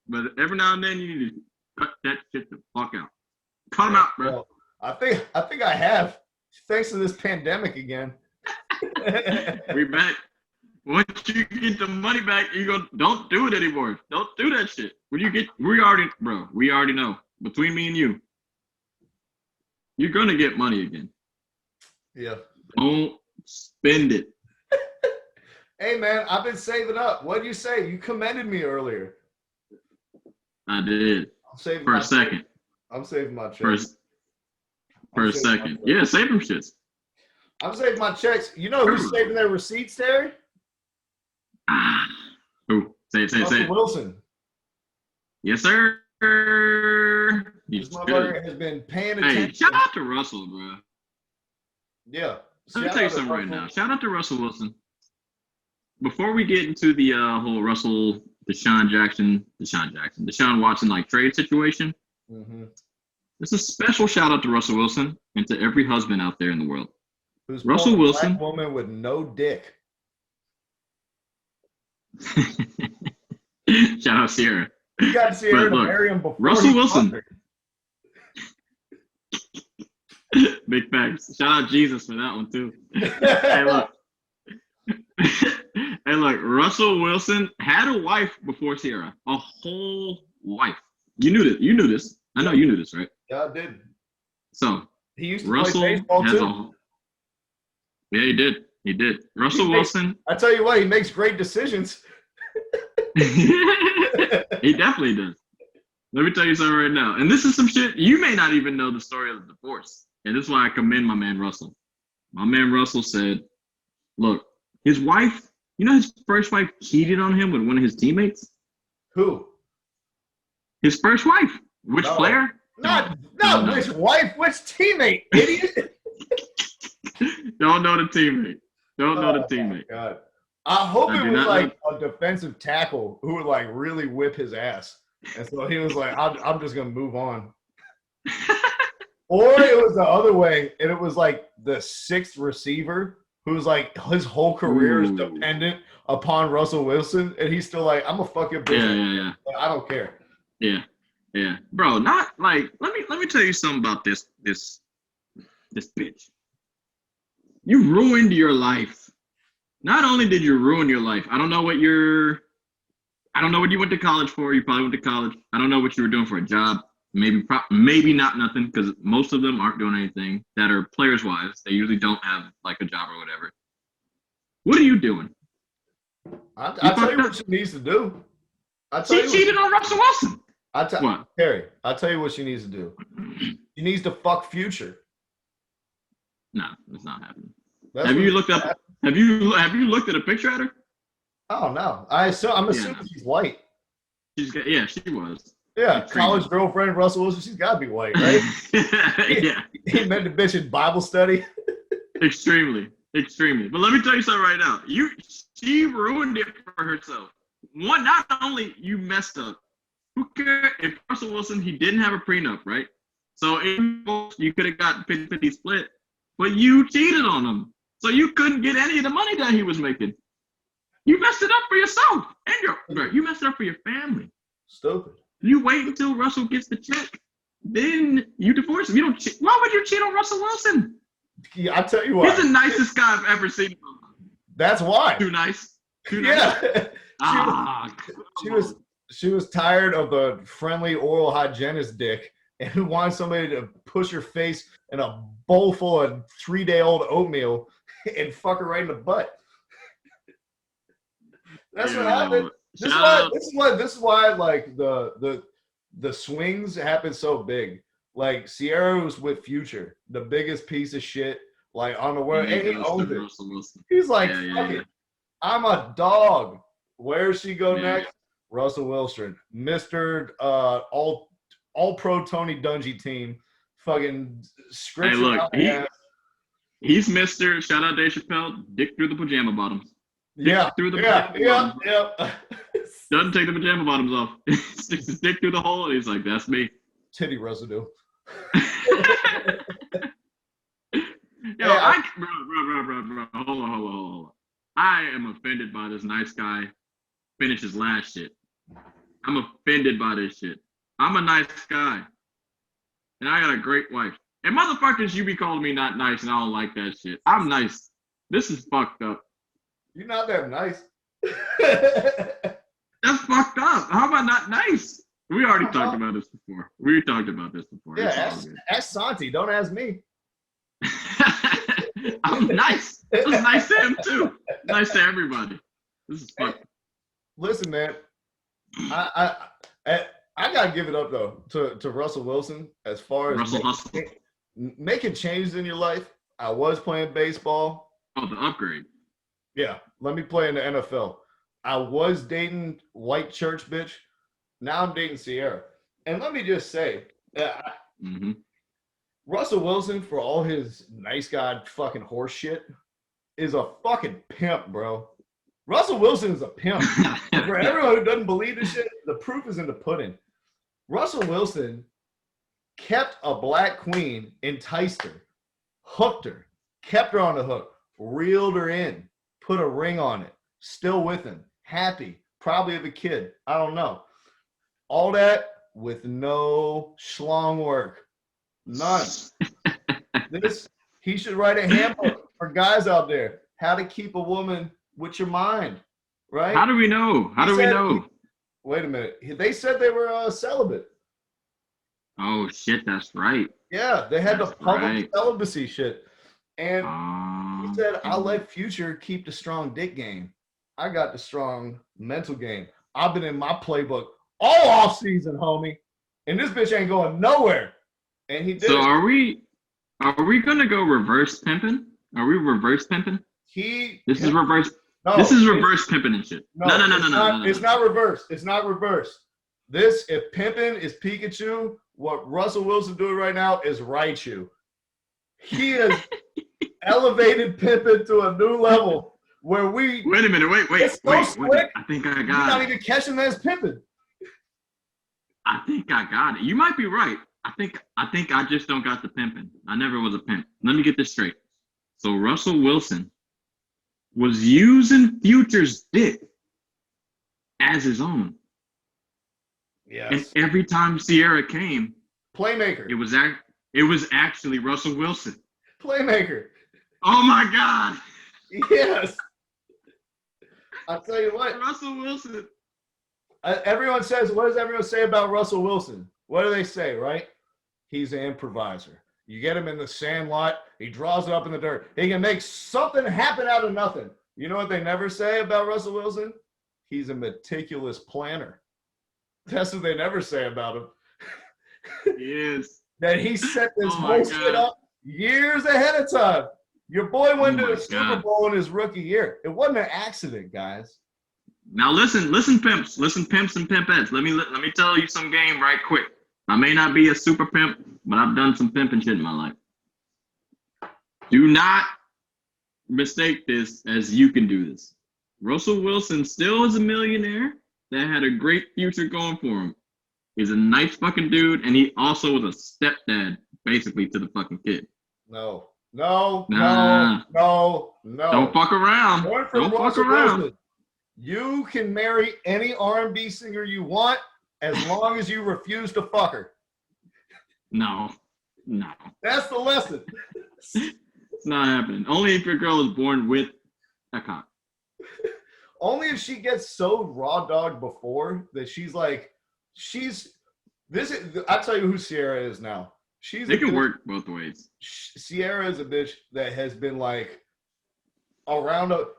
but every now and then you need to cut that shit the fuck out. Cut them out, bro. Well, I think I have. Thanks to this pandemic again. We back. Once you get the money back, you go. Don't do it anymore. Don't do that shit. We already know. Between me and you, you're gonna get money again. Yeah. Don't spend it. Hey man, I've been saving up. What did you say? You commended me earlier. I did. For a second. I'm saving my checks. For a second. Yeah, save them shits. I'm saving my checks. You know who's saving their receipts, Terry? Who? Say it. Russell Wilson. Yes, sir. This motherfucker has been paying attention. Hey, shout out to Russell, bro. Yeah. Let me tell you something right now. Shout out to Russell Wilson. Before we get into the whole Deshaun Watson like trade situation, It's a special shout out to Russell Wilson and to every husband out there in the world. Who's Russell a Wilson. black woman with no dick. Shout out Sierra. You got Sierra to look, marry him before Russell he Wilson. fucked Big facts. Shout out Jesus for that one too. Hey, look. Hey, look. Russell Wilson had a wife before Sierra. A whole wife. You knew this. You knew this. I know you knew this, right? Yeah, I did. So He used to Russell play baseball has too. Yeah, he did. He did. Russell Wilson. I tell you what, he makes great decisions. He definitely does. Let me tell you something right now. And this is some shit you may not even know the story of the divorce. And this is why I commend my man Russell. My man Russell said, look, his wife, you know his first wife cheated on him with one of his teammates? Who? His first wife. Which player? Not No. which wife, which teammate, idiot. Don't know the teammate. Don't know the teammate. God. I hope I it do was not like a defensive tackle who would like really whip his ass. And so he was like, I'm just going to move on. Or it was the other way. And it was like the sixth receiver who's like his whole career is dependent upon Russell Wilson. And he's still like, I'm going to fuck your bitch. Yeah. I don't care. Yeah. Bro, not like let me tell you something about this bitch. You ruined your life. Not only did you ruin your life, I don't know what you went to college for. You probably went to college. I don't know what you were doing for a job. Maybe not nothing, because most of them aren't doing anything that are players wise. They usually don't have like a job or whatever. What are you doing? I'll tell you what she needs to do. She cheated on Russell Wilson. What? Terry, I'll tell you what she needs to do. She needs to fuck Future. No, it's not happening. Have you looked at a picture at her? Oh no. I'm assuming she's white. She was. Yeah, college girlfriend Russell Wilson, she's gotta be white, right? Yeah. He met the bitch in Bible study. Extremely. But let me tell you something right now. She ruined it for herself. One, not only you messed up. Who cares if Russell Wilson, he didn't have a prenup, right? So you could have got 50-50 split, but you cheated on him. So you couldn't get any of the money that he was making. You messed it up for yourself. And you messed it up for your family. Stupid. You wait until Russell gets the check. Then you divorce him. Why would you cheat on Russell Wilson? Yeah, I tell you what. He's the nicest guy I've ever seen. That's why. Too nice. Yeah. She She was tired of the friendly oral hygienist dick and wanted somebody to push her face in a bowl full of 3-day-old oatmeal and fuck her right in the butt. That's what happened. This is why like the swings happen so big. Like Sierra was with Future, the biggest piece of shit like on the world, and he owns it. He's like, fuck it. I'm a dog. Where does she go next? Russell Wilson, Mr. All Pro Tony Dungy team, fucking scripts. Hey, look, he's Mr. Shout out Dave Chappelle, dick through the pajama bottoms. Through the pajama bottoms. Doesn't take the pajama bottoms off. Sticks his dick through the hole, and he's like, "That's me." Titty residue. Yo, bro, hold on. I am offended by this nice guy finish his last shit. I'm offended by this shit. I'm a nice guy. And I got a great wife. And motherfuckers, you be calling me not nice, and I don't like that shit. I'm nice. This is fucked up. You're not that nice. That's fucked up. How am I not nice? We already talked about this before. Yeah, ask Santi. Don't ask me. I'm nice. This is nice to him, too. Nice to everybody. This is fucked. Listen, man. I gotta give it up though to Russell Wilson as far as making changes in your life. I was playing baseball. Oh, the upgrade. Yeah, let me play in the NFL. I was dating white church bitch. Now I'm dating Sierra. And let me just say, Russell Wilson, for all his nice guy fucking horse shit, is a fucking pimp, bro. Russell Wilson is a pimp. For everyone who doesn't believe this shit, the proof is in the pudding. Russell Wilson kept a black queen, enticed her, hooked her, kept her on the hook, reeled her in, put a ring on it, still with him, happy, probably have a kid. I don't know. All that with no schlong work. None. He should write a handbook for guys out there. How to keep a woman with your mind, right? How do we know? How do we know? Wait a minute. They said they were celibate. Oh, shit, that's right. Yeah, they had the public right. celibacy shit. And he said, I'll let Future keep the strong dick game. I got the strong mental game. I've been in my playbook all off season, homie. And this bitch ain't going nowhere. And he did. So are we gonna go reverse pimping? Are we reverse pimping? This is reverse. No, this is reverse pimping and shit. No. It's not reverse. It's not reverse. If pimping is Pikachu, what Russell Wilson doing right now is Raichu. He has elevated pimping to a new level where we. Wait a minute. Wait. I think I got it. You're not even catching that as pimping. I think I got it. You might be right. I think I just don't got the pimping. I never was a pimp. Let me get this straight. So Russell Wilson was using Future's dick as his own. Yes. And every time Sierra came, playmaker. It was actually Russell Wilson. Playmaker. Oh my God. Yes. I'll tell you what. Russell Wilson. Everyone says, what does everyone say about Russell Wilson? What do they say, right? He's an improviser. You get him in the sandlot, he draws it up in the dirt. He can make something happen out of nothing. You know what they never say about Russell Wilson? He's a meticulous planner. That's what they never say about him. Yes. That he set this whole shit up years ahead of time. Your boy went to the Super Bowl in his rookie year. It wasn't an accident, guys. Now listen, pimps, and pimpettes. Let me tell you some game right quick. I may not be a super pimp, but I've done some pimping shit in my life. Do not mistake this as you can do this. Russell Wilson still is a millionaire that had a great future going for him. He's a nice fucking dude, and he also was a stepdad, basically, to the fucking kid. No. Don't fuck around. Don't fuck around. Wilson. You can marry any R&B singer you want as long as you refuse to fuck her. No. That's the lesson. It's not happening. Only if your girl is born with a cock. Only if she gets so raw dogged before that I'll tell you who Sierra is now. It can work both ways. Sierra is a bitch that has been like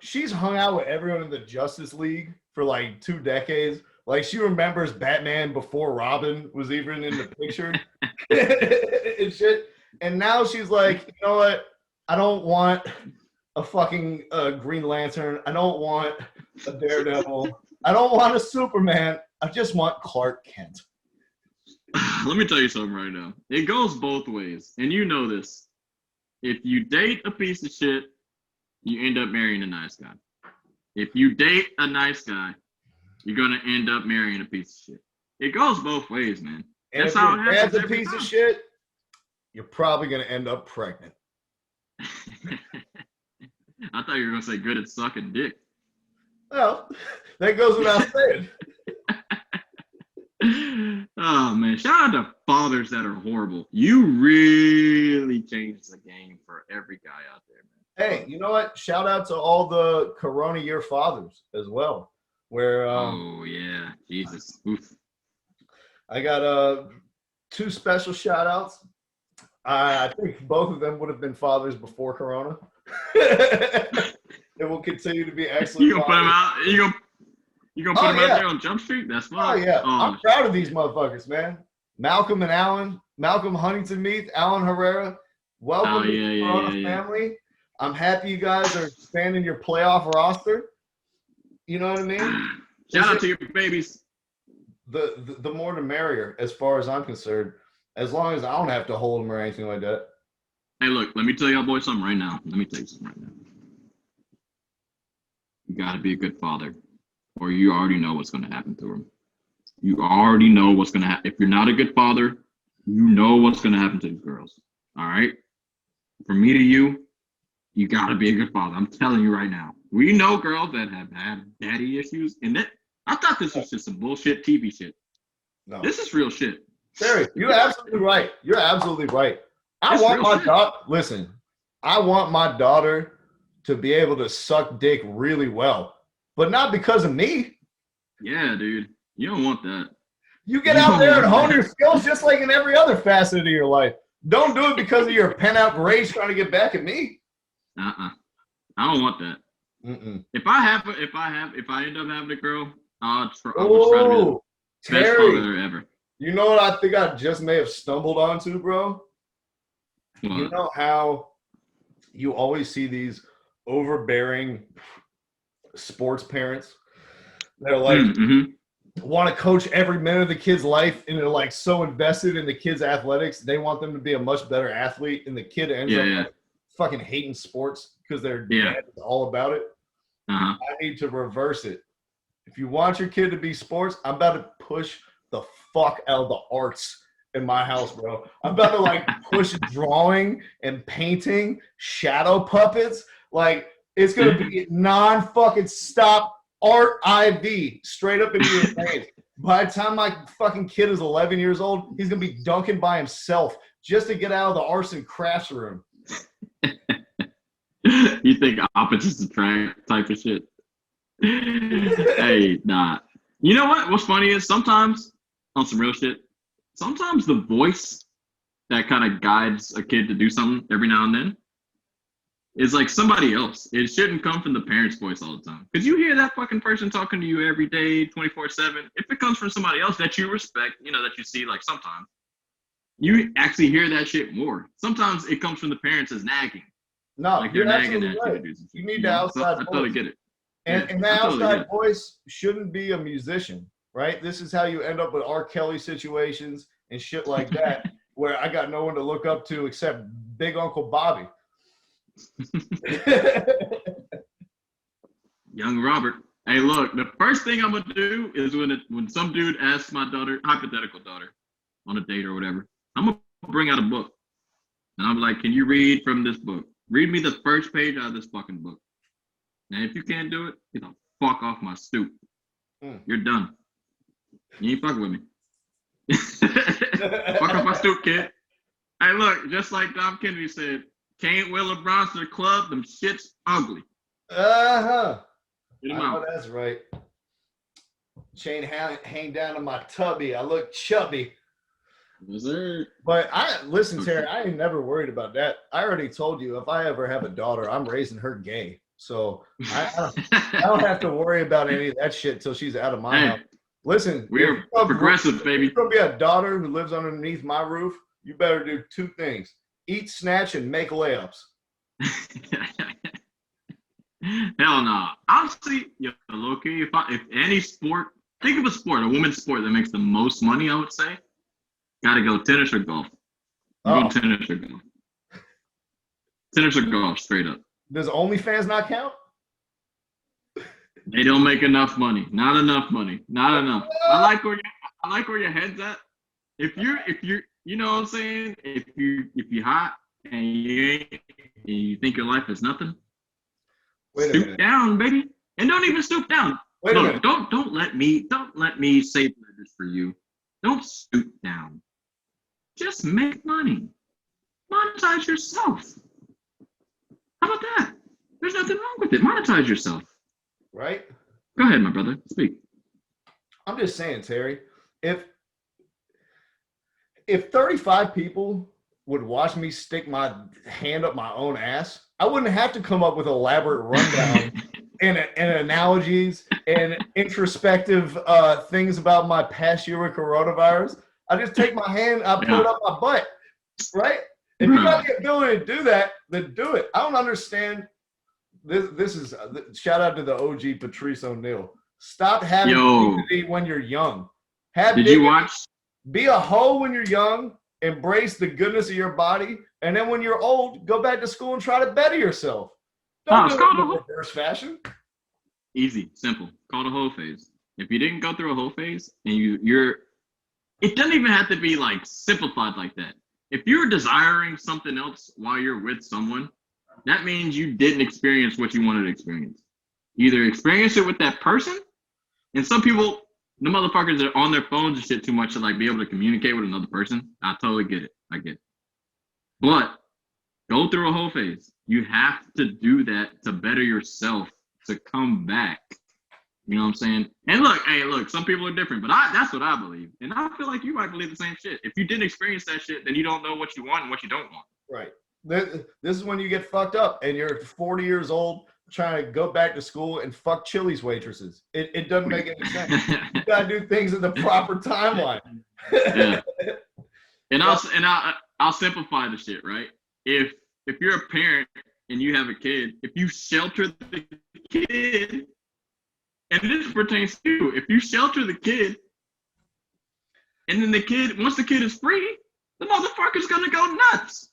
she's hung out with everyone in the Justice League for like 2 decades. Like she remembers Batman before Robin was even in the picture and shit. And now she's like, you know what? I don't want a fucking Green Lantern. I don't want a Daredevil. I don't want a Superman. I just want Clark Kent. Let me tell you something right now. It goes both ways. And you know this. If you date a piece of shit, you end up marrying a nice guy. If you date a nice guy, you're going to end up marrying a piece of shit. It goes both ways, man. And that's how it happens. If you're a piece of shit, you're probably going to end up pregnant. I thought you were going to say good at sucking dick. Well, that goes without saying. Oh, man. Shout out to fathers that are horrible. You really changed the game for every guy out there, man. Hey, you know what? Shout out to all the Corona year fathers as well. Where oh yeah, Jesus. Oof. I got 2 special shout outs. I think both of them would have been fathers before Corona. It will continue to be excellent. You gonna put them out? You gonna put them out there on Jump Street? That's fine. Oh yeah, I'm proud of these motherfuckers, man. Malcolm and Alan, Malcolm Huntington Meath, Alan Herrera. Welcome to the Corona family. I'm happy you guys are expanding your playoff roster. You know what I mean? Shout out to your babies. The more the merrier, as far as I'm concerned. As long as I don't have to hold them or anything like that. Hey, look, let me tell y'all boys something right now. You got to be a good father, or you already know what's going to happen to him. You already know what's going to happen. If you're not a good father, you know what's going to happen to these girls. All right? From me to you, you got to be a good father. I'm telling you right now. We know girls that have had daddy issues. And that I thought this was just some bullshit TV shit. No. This is real shit. Terry, you're absolutely right. You're absolutely right. I It's want real my shit. daughter, listen, I want my daughter to be able to suck dick really well, but not because of me. Yeah, dude. You don't want that. You get out there and hone your skills just like in every other facet of your life. Don't do it because of your pent out rage trying to get back at me. I don't want that. Mm-mm. If I end up having a girl, I'll try to be the best Terry, father ever. you know what I think I just may have stumbled onto, bro? What? You know how you always see these overbearing sports parents? They're like, want to coach every minute of the kid's life, and they're like so invested in the kid's athletics. They want them to be a much better athlete, and the kid ends up like, fucking hating sports because their dad is all about it. I need to reverse it. If you want your kid to be sports, I'm about to push the fuck out of the arts in my house, bro. I'm about to like push drawing and painting, shadow puppets. Like it's gonna be non-fucking stop art IV straight up into your face. By the time my fucking kid is 11 years old, he's gonna be dunking by himself just to get out of the arts and crafts room. You think opposites attract type of shit? Hey, nah. You know what? What's funny is sometimes, on some real shit, sometimes the voice that kind of guides a kid to do something every now and then is like somebody else. It shouldn't come from the parent's voice all the time. Because you hear that fucking person talking to you every day, 24/7. If it comes from somebody else that you respect, you know, that you see like sometimes, you actually hear that shit more. Sometimes it comes from the parents as nagging. No, like you're absolutely right. You need the outside voice. I totally get it. And the outside voice shouldn't be a musician, right? This is how you end up with R. Kelly situations and shit like that, where I got no one to look up to except Big Uncle Bobby. Young Robert. Hey, look, the first thing I'm gonna do is when some dude asks my daughter, hypothetical daughter, on a date or whatever, I'm gonna bring out a book, and I'm like, "Can you read from this book? Read me the first page out of this fucking book. And if you can't do it, get the fuck off my stoop. You're done. You ain't fucking with me. Fuck off my stoop, kid." Hey, look, just like Dom Kennedy said, can't will LeBron to the club, them shits ugly. I know that's right. Chain hang down on my tubby. I look chubby. But listen, Terry, I ain't never worried about that. I already told you if I ever have a daughter, I'm raising her gay. So I don't have to worry about any of that shit till she's out of my house. Listen, we're progressive, baby. If you're gonna be a daughter who lives underneath my roof, you better do two things: eat, snatch, and make layups. Hell no. Honestly, low-key, if any sport, think of a sport, a women's sport that makes the most money, I would say, gotta go tennis or golf. Go tennis or golf. Tennis or golf, straight up. Does OnlyFans not count? They don't make enough money. Not enough money. Not enough. I like where your head's at. If you're, you know what I'm saying? If you hot and you think your life is nothing, stoop down, baby, and don't even stoop down. Wait a minute. Don't let me say this for you. Don't stoop down. Just make money. Monetize yourself. How about that? There's nothing wrong with it. Monetize yourself. Right? Go ahead, my brother. Speak. I'm just saying, Terry, if 35 people would watch me stick my hand up my own ass, I wouldn't have to come up with elaborate rundown and analogies and introspective things about my past year with coronavirus. I just take my hand, I put it up my butt, right? If you got the ability to do that, then do it. I don't understand. This is shout out to the OG Patrice O'Neal. Stop having dignity when you're young. Did you watch? Be a hoe when you're young. Embrace the goodness of your body, and then when you're old, go back to school and try to better yourself. Don't do it in a reverse fashion. Easy, simple. Call it a hoe phase. If you didn't go through a hoe phase and you're it doesn't even have to be like simplified like that. If you're desiring something else while you're with someone, that means you didn't experience what you wanted to experience. You either experience it with that person, and some people, the motherfuckers are on their phones and shit too much to like be able to communicate with another person. I totally get it. I get it. But go through a whole phase. You have to do that to better yourself to come back. You know what I'm saying? And look, some people are different, but that's what I believe. And I feel like you might believe the same shit. If you didn't experience that shit, then you don't know what you want and what you don't want. Right. This is when you get fucked up and you're 40 years old trying to go back to school and fuck Chili's waitresses. It doesn't make any sense. You gotta do things in the proper timeline. Yeah. And I'll simplify the shit, right? If you're a parent and you have a kid, if you shelter the kid, and this pertains to you, if you shelter the kid, and then the kid, once the kid is free, the motherfucker's gonna go nuts.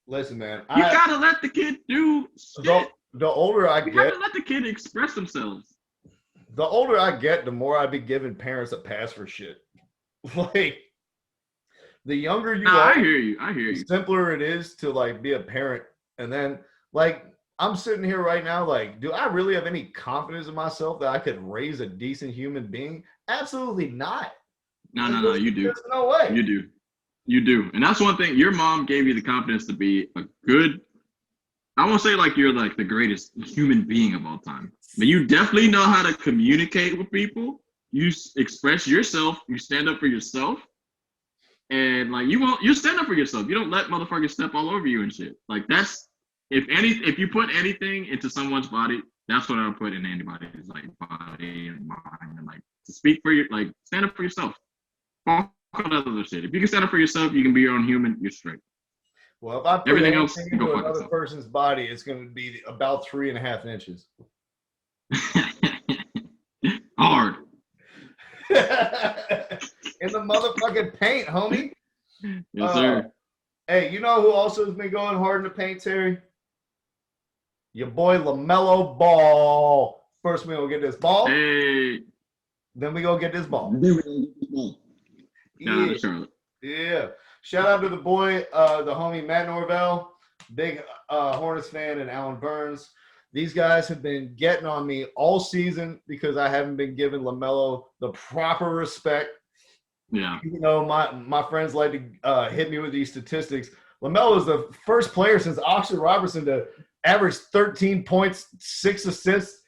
Listen, man, you gotta let the kid do shit. The older I get, you gotta let the kid express themselves. The older I get, the more I be giving parents a pass for shit. Like, the younger you are, I hear you. The simpler it is to like be a parent. And then, like, I'm sitting here right now, like, do I really have any confidence in myself that I could raise a decent human being? Absolutely not. No, you do. There's no way. You do. And that's one thing. Your mom gave you the confidence to be a good, I won't say like you're like the greatest human being of all time, but you definitely know how to communicate with people. You express yourself. You stand up for yourself. And like you stand up for yourself. You don't let motherfuckers step all over you and shit. Like that's if you put anything into someone's body, that's what I would put in anybody's like body and mind, and like to speak for like stand up for yourself. Fuck all that other shit. If you can stand up for yourself, you can be your own human. You're straight. Well, if I put everything else into another person's body, it's going to be about 3.5 inches. Hard. In the motherfucking paint, homie. Yes, sir. Hey, you know who also has been going hard in the paint, Terry? Your boy Lamelo Ball. First we gonna get this ball. Hey. Then we gonna get this ball. Yeah. Charlotte. Yeah. Shout out to the boy, the homie Matt Norvell, big Hornets fan, and Alan Burns. These guys have been getting on me all season because I haven't been giving LaMelo the proper respect. Yeah. You know, my friends like to hit me with these statistics. LaMelo is the first player since Oxford Robertson to average 13 points, 6 assists,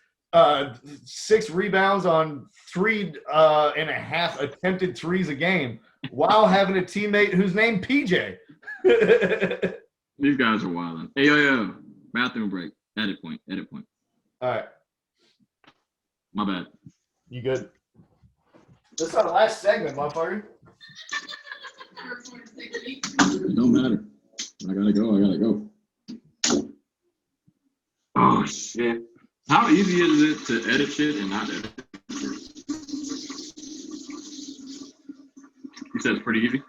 6 rebounds on 3.5 attempted threes a game while having a teammate who's named PJ. These guys are wilding. Hey, yo. Bathroom break. Edit point. All right. My bad. You good? This is our last segment, motherfucker. It don't matter. I gotta go. Oh, shit. How easy is it to edit shit and not edit? You said it's pretty easy?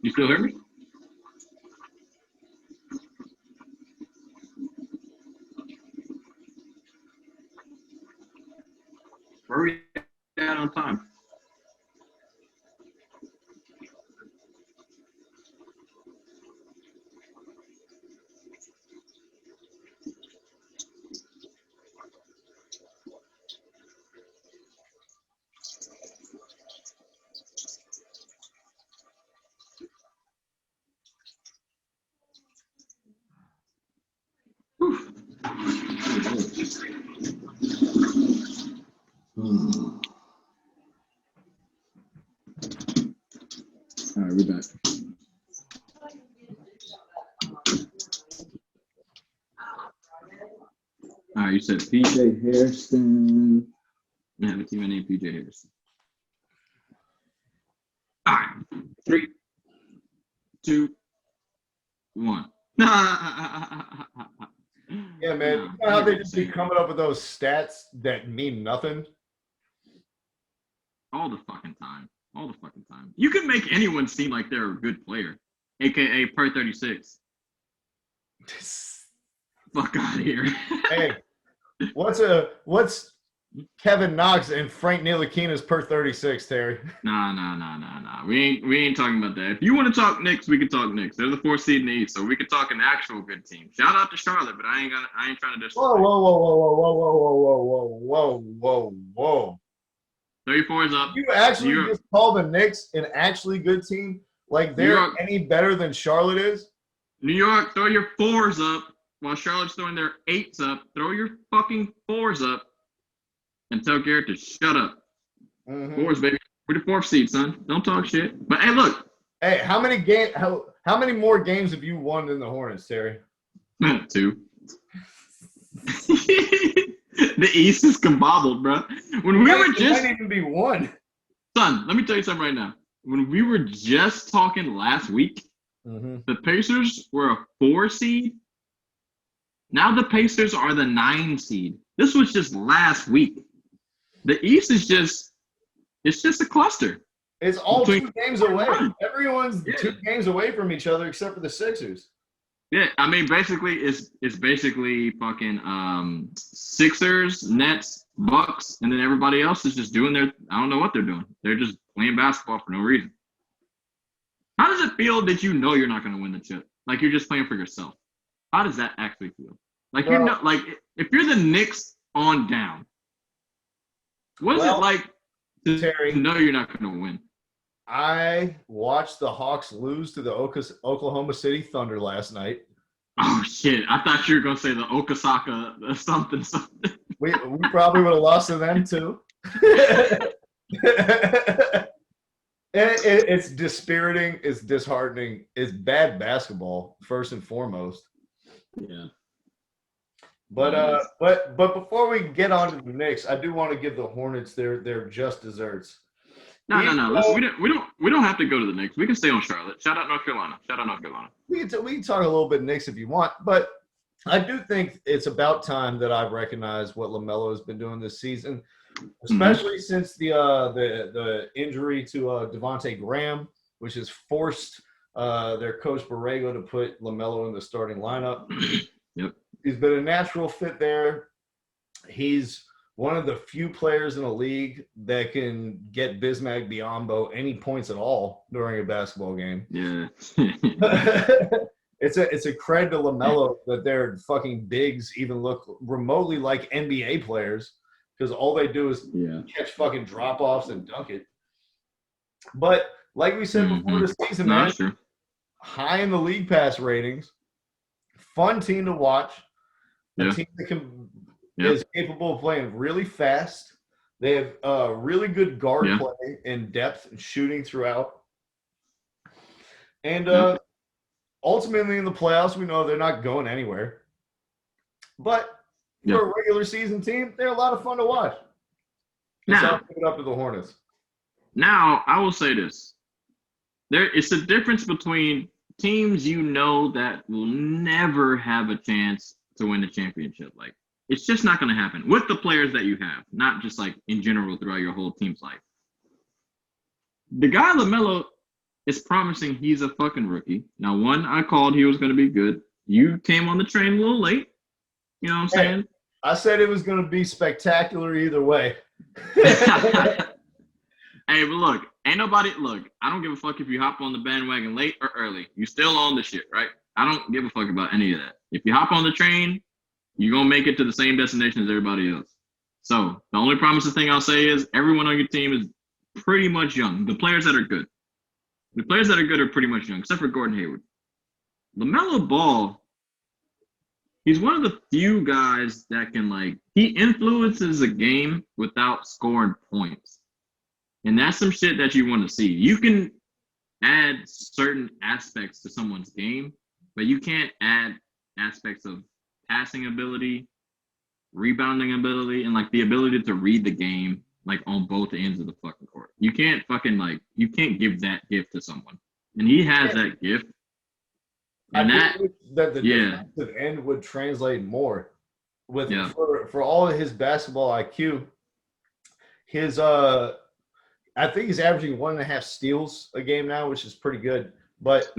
You still hear me? Hurry down on time. All right, we're back. All right, you said PJ Harrison. I have a team named PJ Harrison. All right, 3, 2, 1. Yeah, man. You know how they just be coming up with those stats that mean nothing? All the fucking time. You can make anyone seem like they're a good player, aka per 36. Fuck out of here. Hey, what's Kevin Knox and Frank Ntilikina per 36, Terry. Nah. We ain't talking about that. If you want to talk Knicks, we can talk Knicks. They're the 4th seed in the East, so we can talk an actual good team. Shout out to Charlotte, but I ain't trying to disrespect. Whoa. 34 is up. You actually just call the Knicks an actually good team? Like they're any better than Charlotte is? New York, throw your 4s up while Charlotte's throwing their 8s up. Throw your fucking 4s up and tell Garrett to shut up. 4s, baby. We're the 4th seed, son. Don't talk shit. But hey, look. Hey, how many more games have you won than the Hornets, Terry? 2. The East is combobbled, bro. When we were just might even be 1. Son, let me tell you something right now. When we were just talking last week, the Pacers were a 4 seed. Now the Pacers are the 9 seed. This was just last week. The East is just a cluster. It's all 2 games away. Everyone's 2 games away from each other except for the Sixers. Yeah, I mean, basically, it's basically fucking Sixers, Nets, Bucks, and then everybody else is just doing I don't know what they're doing. They're just playing basketball for no reason. How does it feel that you know you're not going to win the chip? Like you're just playing for yourself. How does that actually feel? Like if you're the Knicks on down, what is it like to know you're not going to win? I watched the Hawks lose to the Oklahoma City Thunder last night. Oh, shit. I thought you were going to say the Okasaka something. We probably would have lost to them, too. It's dispiriting. It's disheartening. It's bad basketball, first and foremost. Yeah. But before we get on to the Knicks, I do want to give the Hornets their just desserts. No. Listen, we don't have to go to the Knicks. We can stay on Charlotte. Shout out North Carolina. We can talk a little bit Knicks if you want, but I do think it's about time that I've recognized what Lamelo has been doing this season, especially since the injury to Devontae Graham, which has forced their coach Borrego to put Lamelo in the starting lineup. Yep. He's been a natural fit there. He's one of the few players in the league that can get Bismack Biyombo any points at all during a basketball game. Yeah. It's a credit to LaMelo that their fucking bigs even look remotely like NBA players because all they do is catch fucking drop-offs and dunk it. But like we said before the season, man, high in the league pass ratings, fun team to watch, a team that is capable of playing really fast. They have really good guard play and depth and shooting throughout. And ultimately in the playoffs, we know they're not going anywhere. But for a regular season team, they're a lot of fun to watch. Now, so I'll give it up to the Hornets. Now, I will say this. It's a difference between teams you know that will never have a chance to win the championship. Like, it's just not going to happen with the players that you have, not just like in general throughout your whole team's life. The guy LaMelo is promising he's a fucking rookie. Now, one, I called he was going to be good. You came on the train a little late. You know what I'm saying? I said it was going to be spectacular either way. Hey, but look, I don't give a fuck if you hop on the bandwagon late or early. You still on the shit, right? I don't give a fuck about any of that. If you hop on the train, you're going to make it to the same destination as everybody else. So the only promising thing I'll say is everyone on your team is pretty much young. The players that are good. The players that are good are pretty much young, except for Gordon Hayward. LaMelo Ball, he's one of the few guys that can, he influences a game without scoring points. And that's some shit that you want to see. You can add certain aspects to someone's game, but you can't add aspects of passing ability, rebounding ability, and the ability to read the game on both ends of the fucking court. You can't you can't give that gift to someone. And he has that gift. And that the defensive end would translate more with for all of his basketball IQ. His I think he's averaging 1.5 steals a game now, which is pretty good. But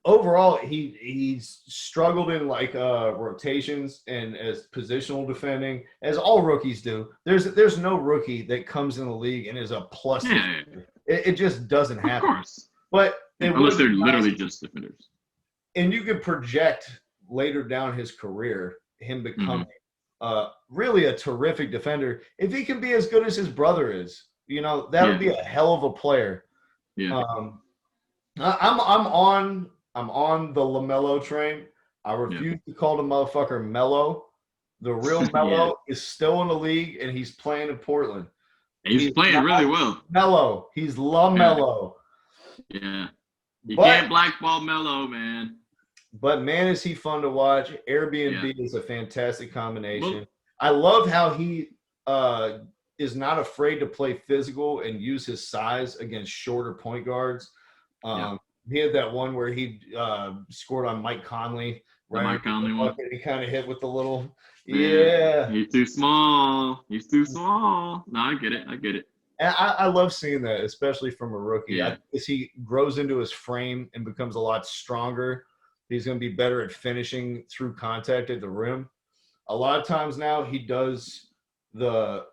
overall, he's struggled in like rotations and as positional defending, as all rookies do. There's no rookie that comes in the league and is a plus. Yeah. It just doesn't happen. Of course. But unless they're literally just defenders. And you could project later down his career him becoming really a terrific defender if he can be as good as his brother is. You know, that would be a hell of a player. Yeah. I'm on the Lamelo train. I refuse to call the motherfucker Melo. The real Melo is still in the league and he's playing in Portland. He's playing really well. Melo. He's LaMelo. Yeah. You can't blackball Melo, man. But man, is he fun to watch. Airbnb is a fantastic combination. I love how he is not afraid to play physical and use his size against shorter point guards. He had that one where he scored on Mike Conley. Right? The Mike Conley one. He kind of hit with the little He's too small. No, I get it. And I love seeing that, especially from a rookie. As he grows into his frame and becomes a lot stronger, he's going to be better at finishing through contact at the rim. A lot of times now he does the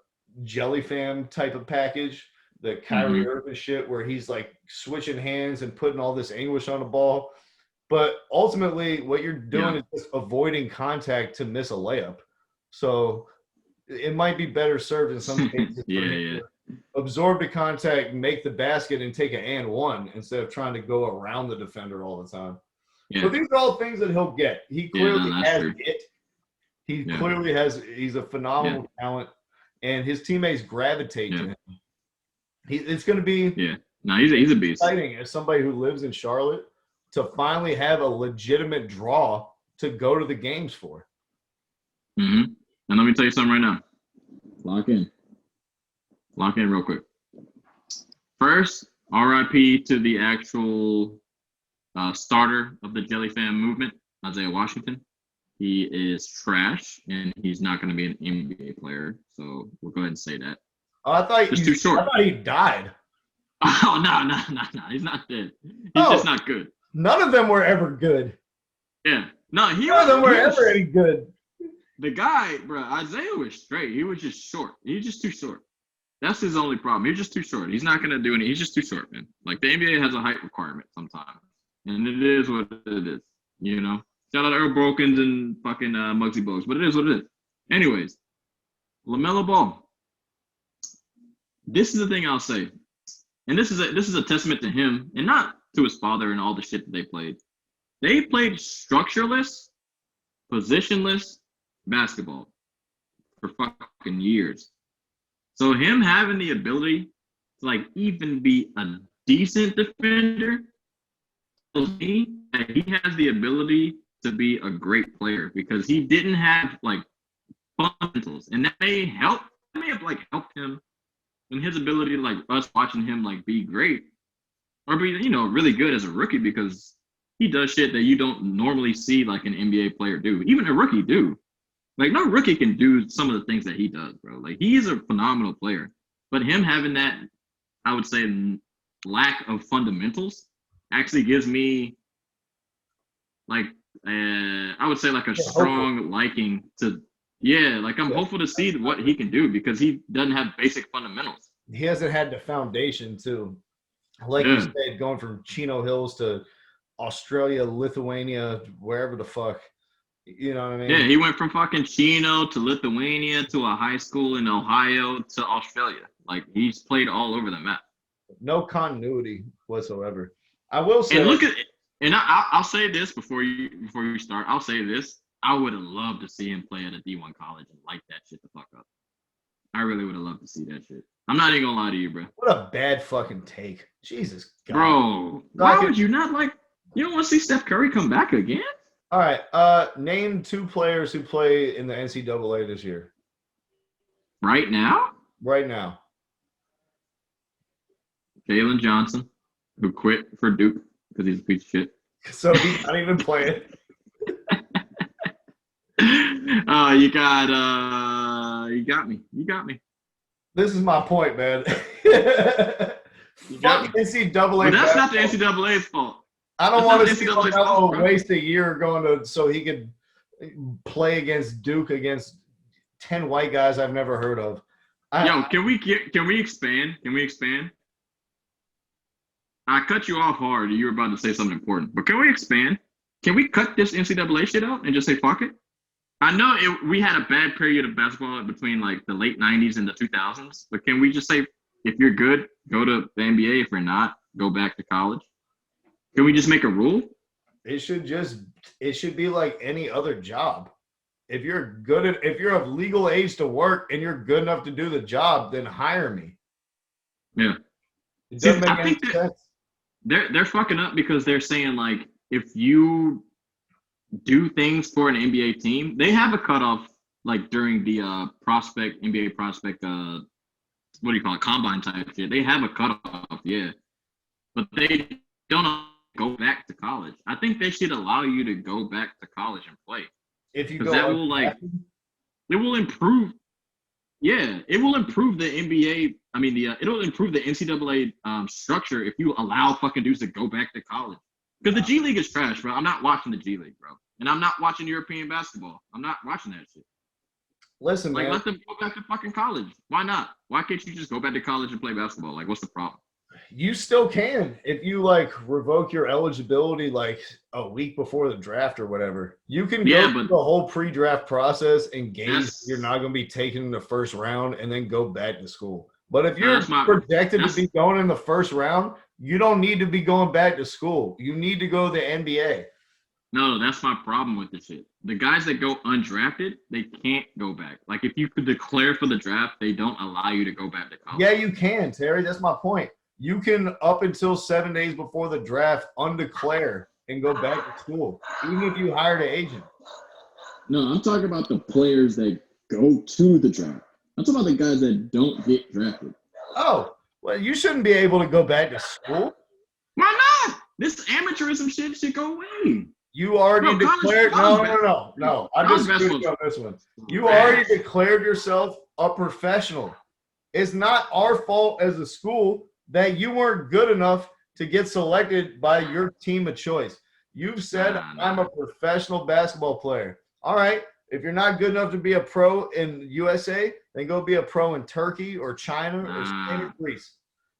jelly fam type of package, the Kyrie Irving shit, where he's like switching hands and putting all this anguish on the ball. But ultimately, what you're doing is just avoiding contact to miss a layup. So it might be better served in some cases. Absorb the contact, make the basket, and take an and one instead of trying to go around the defender all the time. So these are all ththings that he'll get. He clearly has it. He clearly has. He's a phenomenal talent, and his teammates gravitate to him. It's going to be he's a beast. Exciting as somebody who lives in Charlotte to finally have a legitimate draw to go to the games for. And let me tell you something right now. Lock in real quick. First, RIP to the actual starter of the Jelly Fam movement, Isaiah Washington. He is trash, and he's not going to be an NBA player. So we'll go ahead and say that. Oh, I thought too short. I thought he died. Oh, no. He's not dead. He's just not good. None of them were ever good. Yeah. No, none of them were ever any good. The guy, bro, Isaiah was straight. He was just short. He was just too short. That's his only problem. He's just too short. He's not going to do anything. He's just too short, man. Like, the NBA has a height requirement sometimes. And it is what it is, you know? Shout out to Earl Brokens and fucking Muggsy Bogues. But it is what it is. Anyways, LaMelo Ball. This is the thing I'll say. And this is a testament to him and not to his father and all the shit that they played. They played structureless, positionless basketball for fucking years. So him having the ability to like even be a decent defender tells me that he has the ability to be a great player because he didn't have like fundamentals, and that may have like helped him in his ability to like us watching him like be great or be really good as a rookie because he does shit that you don't normally see like an NBA player do. Even a rookie do. Like, no rookie can do some of the things that he does, bro. Like, he is a phenomenal player. But him having that, I would say, lack of fundamentals actually gives me, like, I would say, like, a strong liking to, like, I'm hopeful to see what he can do because he doesn't have basic fundamentals. He hasn't had the foundation, too. Like you said, going from Chino Hills to Australia, Lithuania, wherever the fuck. You know what I mean? Yeah, he went from fucking Chino to Lithuania to a high school in Ohio to Australia. Like, he's played all over the map. No continuity whatsoever. I will say. And look at it. And I'll say this before you start. I'll say this. I would have loved to see him play at a D1 college and light that shit the fuck up. I really would have loved to see that shit. I'm not even gonna lie to you, bro. What a bad fucking take. Jesus God. Bro, why would you not like? You don't want to see Steph Curry come back again? All right. Name 2 players who play in the NCAA this year. Right now? Right now. Jalen Johnson, who quit for Duke because he's a piece of shit. So he's not even playing. You got me. This is my point, man. You got me. NCAA. But that's not the NCAA's fault. I don't That's want not to see NCAA Lamelo fault, bro. waste a year going to so he could play against Duke against 10 white guys I've never heard of. Can we expand? Can we expand? I cut you off hard. You were about to say something important, but can we expand? Can we cut this NCAA shit out and just say fuck it? I know we had a bad period of basketball between like the late 90s and the 2000s, but can we just say if you're good, go to the NBA. If you're not, go back to college? Can we just make a rule? It should be like any other job. If you're of legal age to work and you're good enough to do the job, then hire me. Yeah. It doesn't make any sense. They're fucking up because they're saying like if you do things for an NBA team, they have a cutoff like during the NBA prospect what do you call it, combine type shit. They have a cutoff, yeah, but they don't go back to college. I think they should allow you to go back to college and play. If you go, that will like it will improve. Yeah, it will improve the NBA. I mean, it'll improve the NCAA structure if you allow fucking dudes to go back to college. Because the G League is trash, bro. I'm not watching the G League, bro. And I'm not watching European basketball. I'm not watching that shit. Listen, like, man. let them go back to fucking college. Why not? Why can't you just go back to college and play basketball? Like, what's the problem? You still can if you like revoke your eligibility like a week before the draft or whatever. You can go through the whole pre-draft process and gauge you're not going to be taken in the first round and then go back to school. But if you're projected to be going in the first round, you don't need to be going back to school. You need to go to the NBA. No, that's my problem with this shit. The guys that go undrafted, they can't go back. Like, if you could declare for the draft, they don't allow you to go back to college. Yeah, you can, Terry. That's my point. You can, up until 7 days before the draft, undeclare and go back to school, even if you hired an agent. No, I'm talking about the players that go to the draft. I'm talking about the guys that don't get drafted. Oh, well, you shouldn't be able to go back to school. Why not? This amateurism shit should go away. You already declared. No. I disagree on this one. You already declared yourself a professional. It's not our fault as a school that you weren't good enough to get selected by your team of choice. You've said, I'm a professional basketball player. All right. If you're not good enough to be a pro in USA, then go be a pro in Turkey or China or Spain or Greece.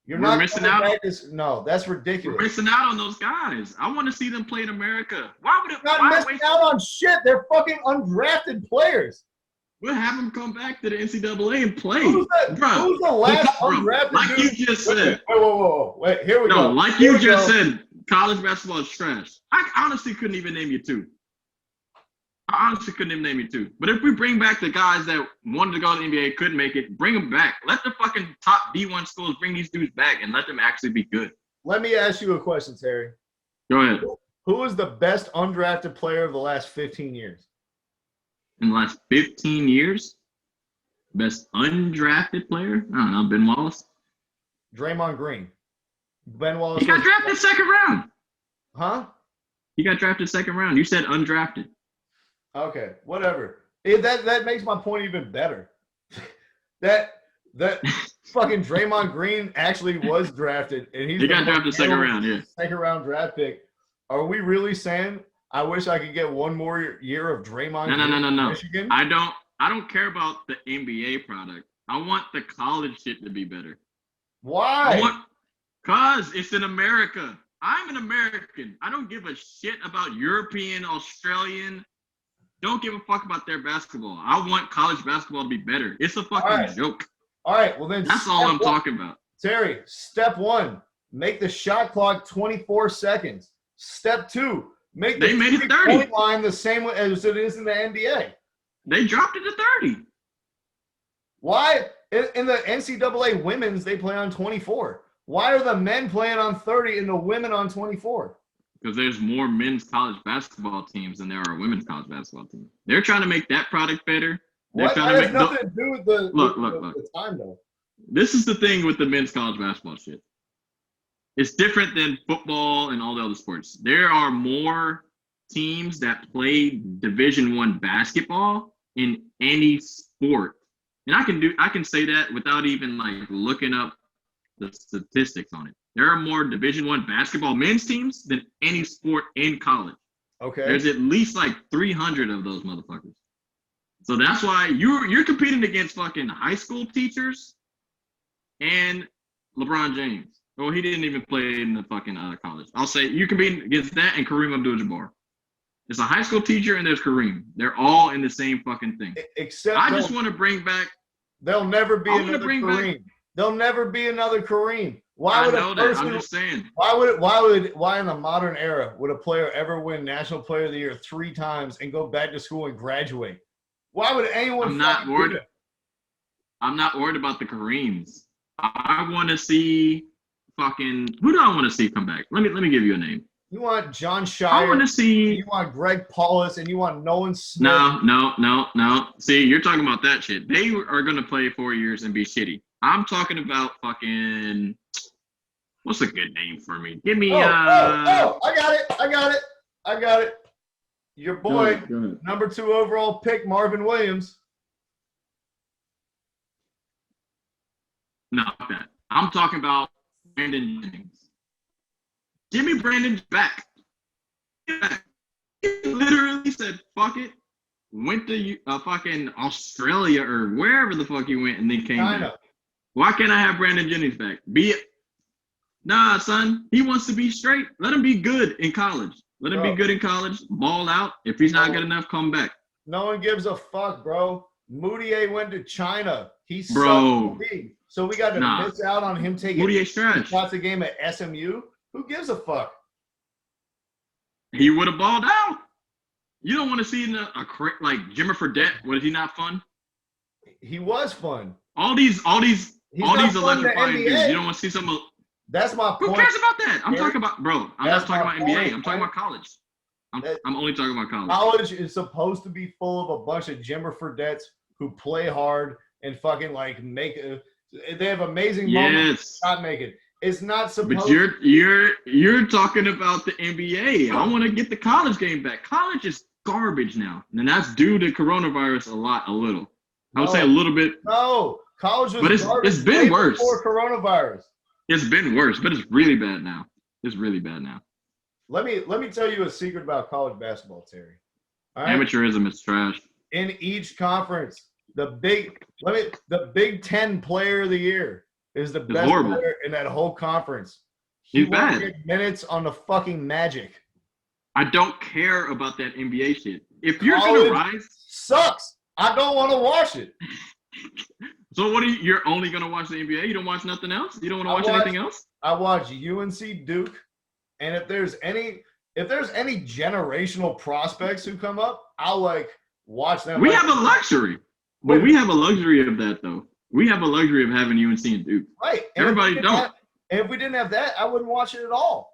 You're not missing out. No, that's ridiculous. We're missing out on those guys. I want to see them play in America. Why would it? Not missing out on shit. They're fucking undrafted players. We'll have them come back to the NCAA and play. Who's the last undrafted like dude? You just said. Wait, here we go. No, like you just said, college basketball is trash. I honestly couldn't even name you two. But if we bring back the guys that wanted to go to the NBA, couldn't make it, bring them back. Let the fucking top D1 schools bring these dudes back and let them actually be good. Let me ask you a question, Terry. Go ahead. Who is the best undrafted player of the last 15 years? In the last 15 years? Best undrafted player? I don't know, Ben Wallace? Draymond Green. Ben Wallace. He got drafted second round. Huh? He got drafted second round. You said undrafted. Okay, whatever. That makes my point even better. that fucking Draymond Green actually was drafted, and he got drafted second round. Yeah, second round draft pick. Are we really saying I wish I could get one more year of Draymond? No. Michigan? I don't care about the NBA product. I want the college shit to be better. Why? Cause it's in America. I'm an American. I don't give a shit about European, Australian. Don't give a fuck about their basketball. I want college basketball to be better. It's a fucking joke. All right, well then that's all I'm talking about. Terry, step 1, make the shot clock 24 seconds. Step 2, make the 3-point line the same way as it is in the NBA. They dropped it to 30. Why? In the NCAA women's, they play on 24. Why are the men playing on 30 and the women on 24? Because there's more men's college basketball teams than there are women's college basketball teams. They're trying to make that product better. That has nothing to do with the time, though. This is the thing with the men's college basketball shit. It's different than football and all the other sports. There are more teams that play Division I basketball in any sport. And I can say that without even like looking up the statistics on it. There are more Division I basketball men's teams than any sport in college. Okay. There's at least like 300 of those motherfuckers. So that's why you're competing against fucking high school teachers and LeBron James. Well, he didn't even play in the fucking college. I'll say you're competing against that and Kareem Abdul-Jabbar. It's a high school teacher and there's Kareem. They're all in the same fucking thing. Except I just want to bring back. There'll never be another Kareem. There'll never be another Kareem. Why would I'm just saying. Why in the modern era would a player ever win National Player of the Year 3 times and go back to school and graduate? Why would anyone? I'm not worried about the Kareems. I want to see fucking. Who do I want to see come back? Let me give you a name. You want John Shire? I want to see. You want Greg Paulus and you want Nolan Smith? No. See, you're talking about that shit. They are going to play 4 years and be shitty. I'm talking about fucking. What's a good name for me? Give me. I got it. Your boy, Go ahead. number 2 overall pick, Marvin Williams. No, that. I'm talking about Brandon Jennings. Give me Brandon back. He literally said, fuck it. Went to fucking Australia or wherever the fuck he went and then came back. Why can't I have Brandon Jennings back? Nah, son. He wants to be straight. Let him be good in college. Let him be good in college. Ball out. If he's not good enough, come back. No one gives a fuck, bro. Moutier went to China. He's Bro. so big. So we got to miss out on him taking Moutier's trash. shots a game at SMU? Who gives a fuck? He would have balled out. You don't want to see like Jimmer Fredette. Was he not fun? He was fun. All these electrifying NBA. dudes. You don't want to see some. That's my point. Who cares about that? I'm talking about, bro. I'm not That's talking my about NBA. point, I'm talking about college. I'm only talking about college. College is supposed to be full of a bunch of Jimmer Fredettes who play hard and fucking like they have amazing moments. Not make it. It's not supposed. But you're talking about the NBA. I want to get the college game back. College is garbage now, and that's due to coronavirus. A little. I would say a little bit. No, college was but it's been worse before coronavirus. It's been worse, but it's really bad now. It's really bad now. Let me tell you a secret about college basketball, Terry. All right? Amateurism is trash. In each conference, the Big Ten Player of the Year is the best player in that whole conference. He's bad. Get minutes on the fucking Magic. I don't care about that NBA shit. If you're gonna rise, sucks. I don't want to watch it. So what you're only gonna watch the NBA? You don't watch nothing else? You don't want to watch anything else? I watch UNC Duke, and if there's any generational prospects who come up, I'll watch them. We have a luxury. But we have a luxury of that though. We have a luxury of having UNC and Duke. Right. Everybody don't. If we didn't have that, I wouldn't watch it at all.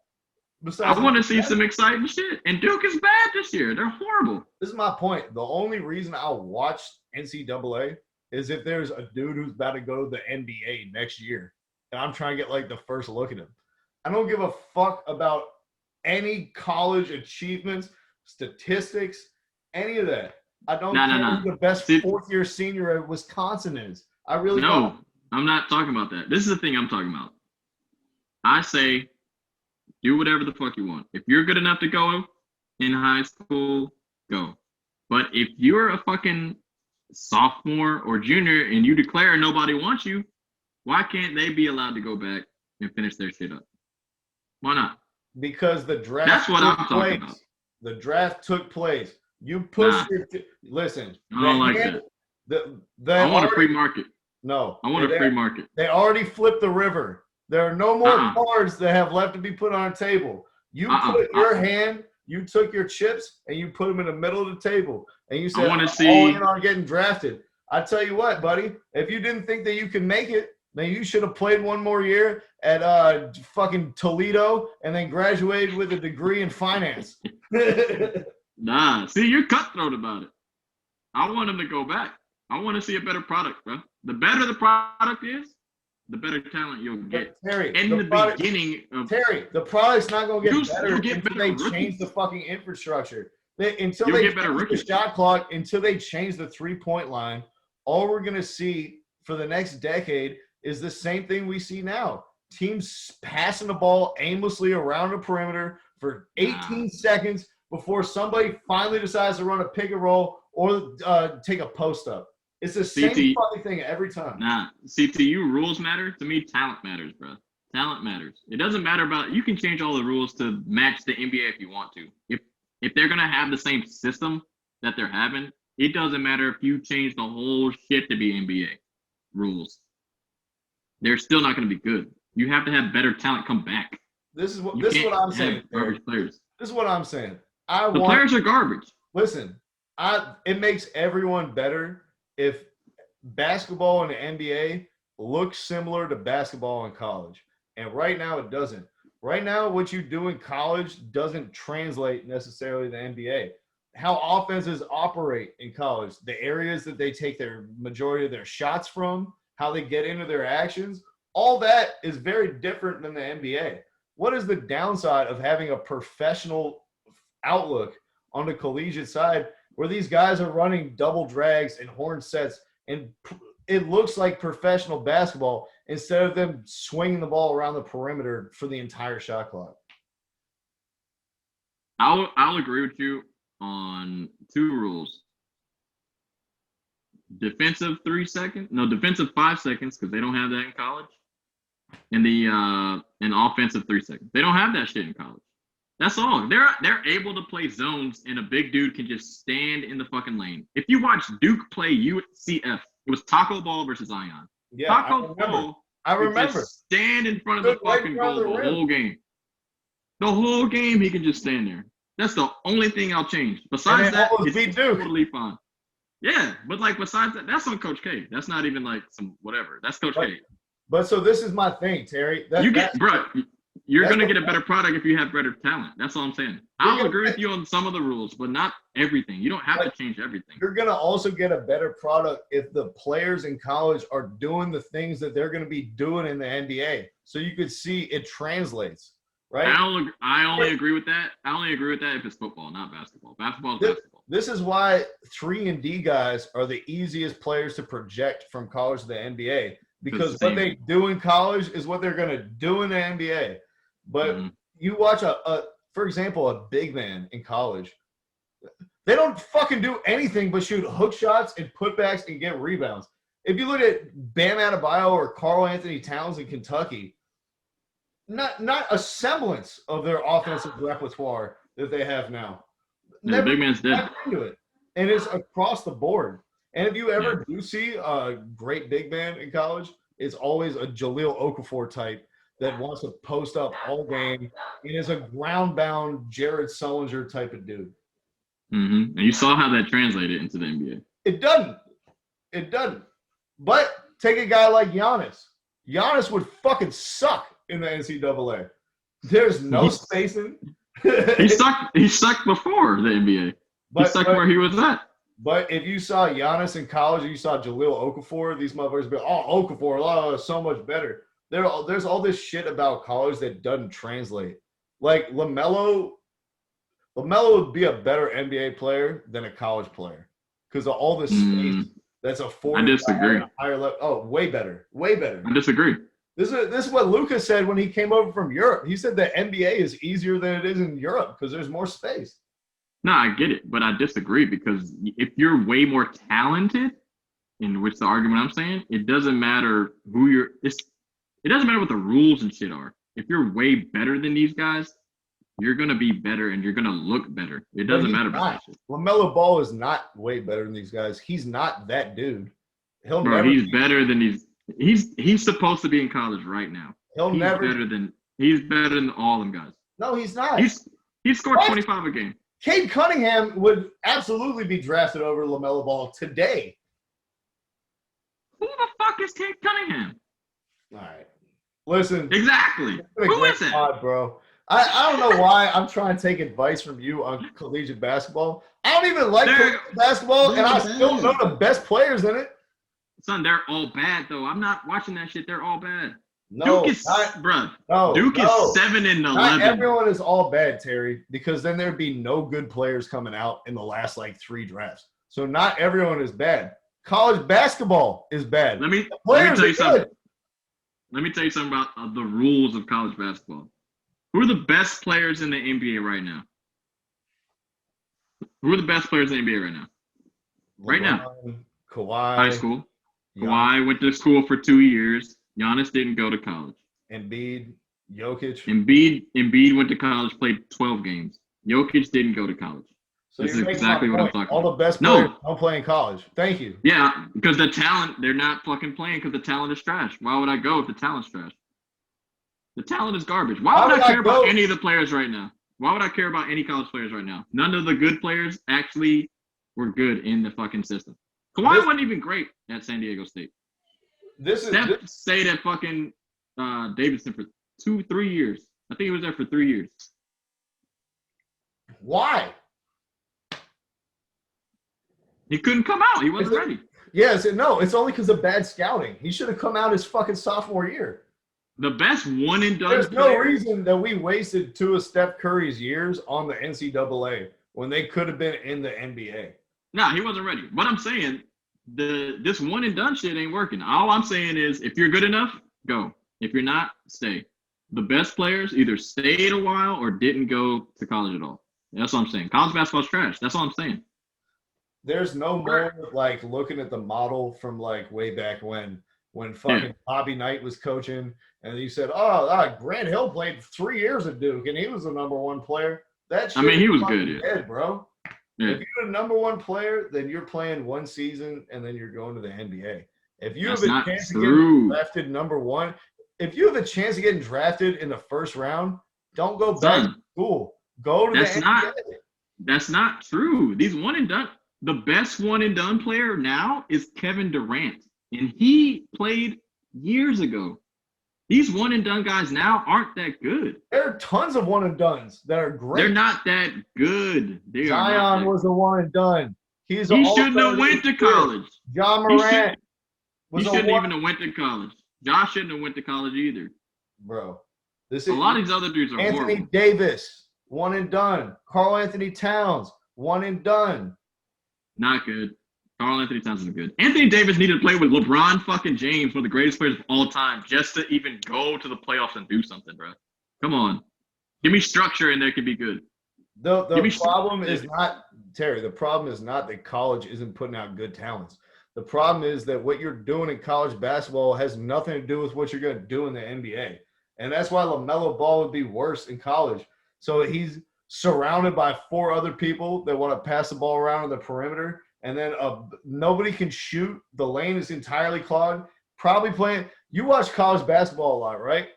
I want to see some exciting shit. And Duke is bad this year. They're horrible. This is my point. The only reason I'll watch NCAA is if there's a dude who's about to go to the NBA next year, and I'm trying to get the first look at him. I don't give a fuck about any college achievements, statistics, any of that. I don't care who the best fourth-year senior at Wisconsin is. I really don't. No, I'm not talking about that. This is the thing I'm talking about. I say do whatever the fuck you want. If you're good enough to go in high school, go. But if you're a fucking sophomore or junior and you declare nobody wants you, why can't they be allowed to go back and finish their shit up? Why not? Because the draft That's what I'm talking about. The draft took place. You push listen. I don't like that. I want a free market. No. I want a free market. They already flipped the river. There are no more cards that have left to be put on a table. You put your hand, you took your chips, and you put them in the middle of the table. And you said, I'm all in on getting drafted. I tell you what, buddy, if you didn't think that you could make it, then you should have played one more year at fucking Toledo and then graduated with a degree in finance. Nah, see, you're cutthroat about it. I want him to go back. I want to see a better product, bro. The better the product is, the better talent you'll get. Terry, the product's not going to get better until they change the fucking infrastructure. Until they change the shot clock, until they change the three-point line, all we're going to see for the next decade is the same thing we see now. teams passing the ball aimlessly around the perimeter for 18 seconds before somebody finally decides to run a pick and roll or take a post up. It's the same fucking thing every time. Nah, see, to you, rules matter. To me, talent matters, bro. Talent matters. It doesn't matter about – you can change all the rules to match the NBA if you want to. If they're going to have the same system that they're having, it doesn't matter if you change the whole shit to be NBA rules. They're still not going to be good. You have to have better talent come back. This is what I'm saying. Garbage players. This is what I'm saying. Players are garbage. Listen, it makes everyone better if basketball in the NBA looks similar to basketball in college. And right now it doesn't. Right now, what you do in college doesn't translate necessarily to the NBA. How offenses operate in college, the areas that they take their majority of their shots from, how they get into their actions, all that is very different than the NBA. What is the downside of having a professional outlook on the collegiate side where these guys are running double drags and horn sets and it looks like professional basketball instead of them swinging the ball around the perimeter for the entire shot clock? I'll agree with you on two rules. Defensive 5 seconds because they don't have that in college, and offensive 3 seconds. They don't have that shit in college. That's all. They're able to play zones, and a big dude can just stand in the fucking lane. If you watch Duke play UCF, it was Taco Ball versus Ion. Yeah, Taco Ball. I remember. Just stand in front of the fucking goal the whole game. The whole game, he can just stand there. That's the only thing I'll change. Besides that, it's totally fine. Yeah, but like besides that, that's on Coach K. That's not even like some whatever. That's Coach K. But so this is my thing, Terry. You're going to get a better product if you have better talent. That's all I'm saying. I'll agree with you on some of the rules, but not everything. You don't have to change everything. You're going to also get a better product if the players in college are doing the things that they're going to be doing in the NBA. So you could see it translates, right? I only agree with that. I only agree with that if it's football, not basketball. Basketball is basketball. This is why 3-and-D guys are the easiest players to project from college to the NBA. Because what they do in college is what they're going to do in the NBA. But you watch for example, a big man in college, they don't fucking do anything but shoot hook shots and putbacks and get rebounds. If you look at Bam Adebayo or Karl Anthony Towns in Kentucky, not a semblance of their offensive repertoire that they have now. The big man's dead. Into it. And it's across the board. And if you ever do see a great big man in college, it's always a Jahlil Okafor type that wants to post up all game and is a ground-bound Jared Sullinger type of dude. And you saw how that translated into the NBA. It doesn't. But take a guy like Giannis. Giannis would fucking suck in the NCAA. There's no spacing. He sucked before the NBA. He sucked where he was at. But if you saw Giannis in college and you saw Jahlil Okafor, these motherfuckers would be, Okafor, so much better. There's all this shit about college that doesn't translate. Like Lamelo would be a better NBA player than a college player because of all this space that's afforded. I disagree. Higher level. Oh, way better. I disagree. This is what Luka said when he came over from Europe. He said the NBA is easier than it is in Europe because there's more space. No, I get it, but I disagree because if you're way more talented, in which the argument I'm saying, it doesn't matter it doesn't matter what the rules and shit are. If you're way better than these guys, you're gonna be better and you're gonna look better. It doesn't matter about that shit. LaMelo Ball is not way better than these guys. He's not that dude. He's better than he's supposed to be in college right now. He's better than all them guys. No, he's not. He scored 25 a game. Cade Cunningham would absolutely be drafted over LaMelo Ball today. Who the fuck is Cade Cunningham? All right. Listen. Exactly. Who is it? Bro. I don't know why I'm trying to take advice from you on collegiate basketball. I don't even like collegiate basketball, and I still know the best players in it. Son, they're all bad, though. I'm not watching that shit. They're all bad. No, Duke is, Duke is 7-11. Not everyone is all bad, Terry, because then there'd be no good players coming out in the last 3 drafts. So not everyone is bad. College basketball is bad. Let me tell you something. Let me tell you something about the rules of college basketball. Who are the best players in the NBA right now? Who are the best players in the NBA right now? Right now. Kawhi. High school. Giannis, Kawhi went to school for 2 years. Giannis didn't go to college. Embiid, Jokic. Embiid went to college, played 12 games. Jokic didn't go to college. So This you're is making exactly my what I'm point. talking All about. the best No. players don't play in college. Thank you. Yeah, because the talent, they're not fucking playing because the talent is trash. Why would I go if the talent's trash? The talent is garbage. Why would I care about any of the players right now? Why would I care about any college players right now? None of the good players actually were good in the fucking system. Kawhi wasn't even great at San Diego State. Steph stayed at fucking Davidson for 2-3 years. I think he was there for 3 years. Why? He couldn't come out. He wasn't ready. Yes, no, it's only because of bad scouting. He should have come out his fucking sophomore year. The best one and done. There's no reason that we wasted 2 of Steph Curry's years on the NCAA when they could have been in the NBA. No, he wasn't ready. But I'm saying this one and done shit ain't working. All I'm saying is if you're good enough, go. If you're not, stay. The best players either stayed a while or didn't go to college at all. That's what I'm saying. College basketball's trash. That's all I'm saying. There's no more like looking at the model from like way back when fucking Bobby Knight was coaching and you said, Grant Hill played 3 years at Duke and he was the number 1 player. That shit he was good, dead, bro. Yeah. If you're the number 1 player, then you're playing 1 season and then you're going to the NBA. If you have a chance to get drafted number 1, if you have a chance of getting drafted in the first round, don't go back to school. Go to the NBA. That's not true. These one and done. The best one and done player now is Kevin Durant, and he played years ago. These one and done guys now aren't that good. There are tons of one and dones that are great. They're not that good. Zion was a one and done. He shouldn't have went to college. John Morant. He shouldn't even have went to college. Josh shouldn't have went to college either. Bro, a lot of these other dudes are Anthony horrible. Davis, one and done. Karl Anthony Towns, one and done. Not good. Karl Anthony Towns isn't good. Anthony Davis needed to play with LeBron fucking James, one of the greatest players of all time, just to even go to the playoffs and do something, bro. Come on. Give me structure and they could be good. The problem is not, Terry, the problem is not that college isn't putting out good talents. The problem is that what you're doing in college basketball has nothing to do with what you're going to do in the NBA. And that's why LaMelo Ball would be worse in college. So he's surrounded by 4 other people that want to pass the ball around on the perimeter. And then nobody can shoot. The lane is entirely clogged. Probably playing – you watch college basketball a lot, right?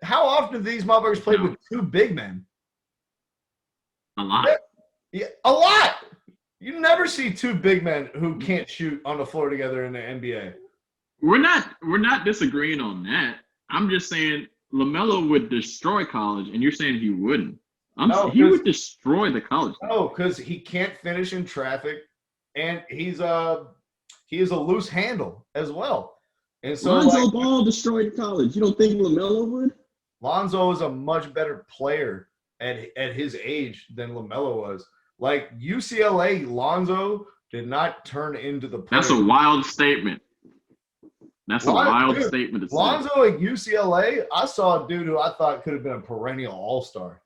How often do these motherfuckers play with 2 big men? A lot. Yeah, a lot. You never see 2 big men who can't shoot on the floor together in the NBA. We're not disagreeing on that. I'm just saying LaMelo would destroy college, and you're saying he wouldn't. He would destroy the college. No, because he can't finish in traffic, and he is a loose handle as well. And so Lonzo Ball destroyed college. You don't think LaMelo would? Lonzo is a much better player at his age than LaMelo was. Like UCLA, Lonzo did not turn into the player. That's a wild statement. That's a wild statement to say. Lonzo at UCLA, I saw a dude who I thought could have been a perennial all-star.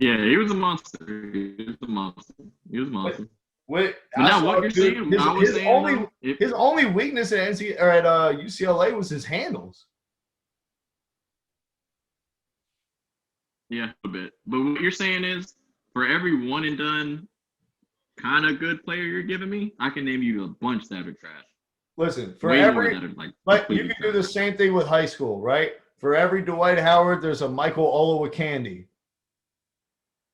Yeah, he was a monster. He was a monster. But now what you're saying, his only weakness at UCLA was his handles. Yeah, a bit. But what you're saying is, for every one and done kind of good player you're giving me, I can name you a bunch that are trash. Listen, but you can do the same thing with high school, right? For every Dwight Howard, there's a Michael Olowokandi.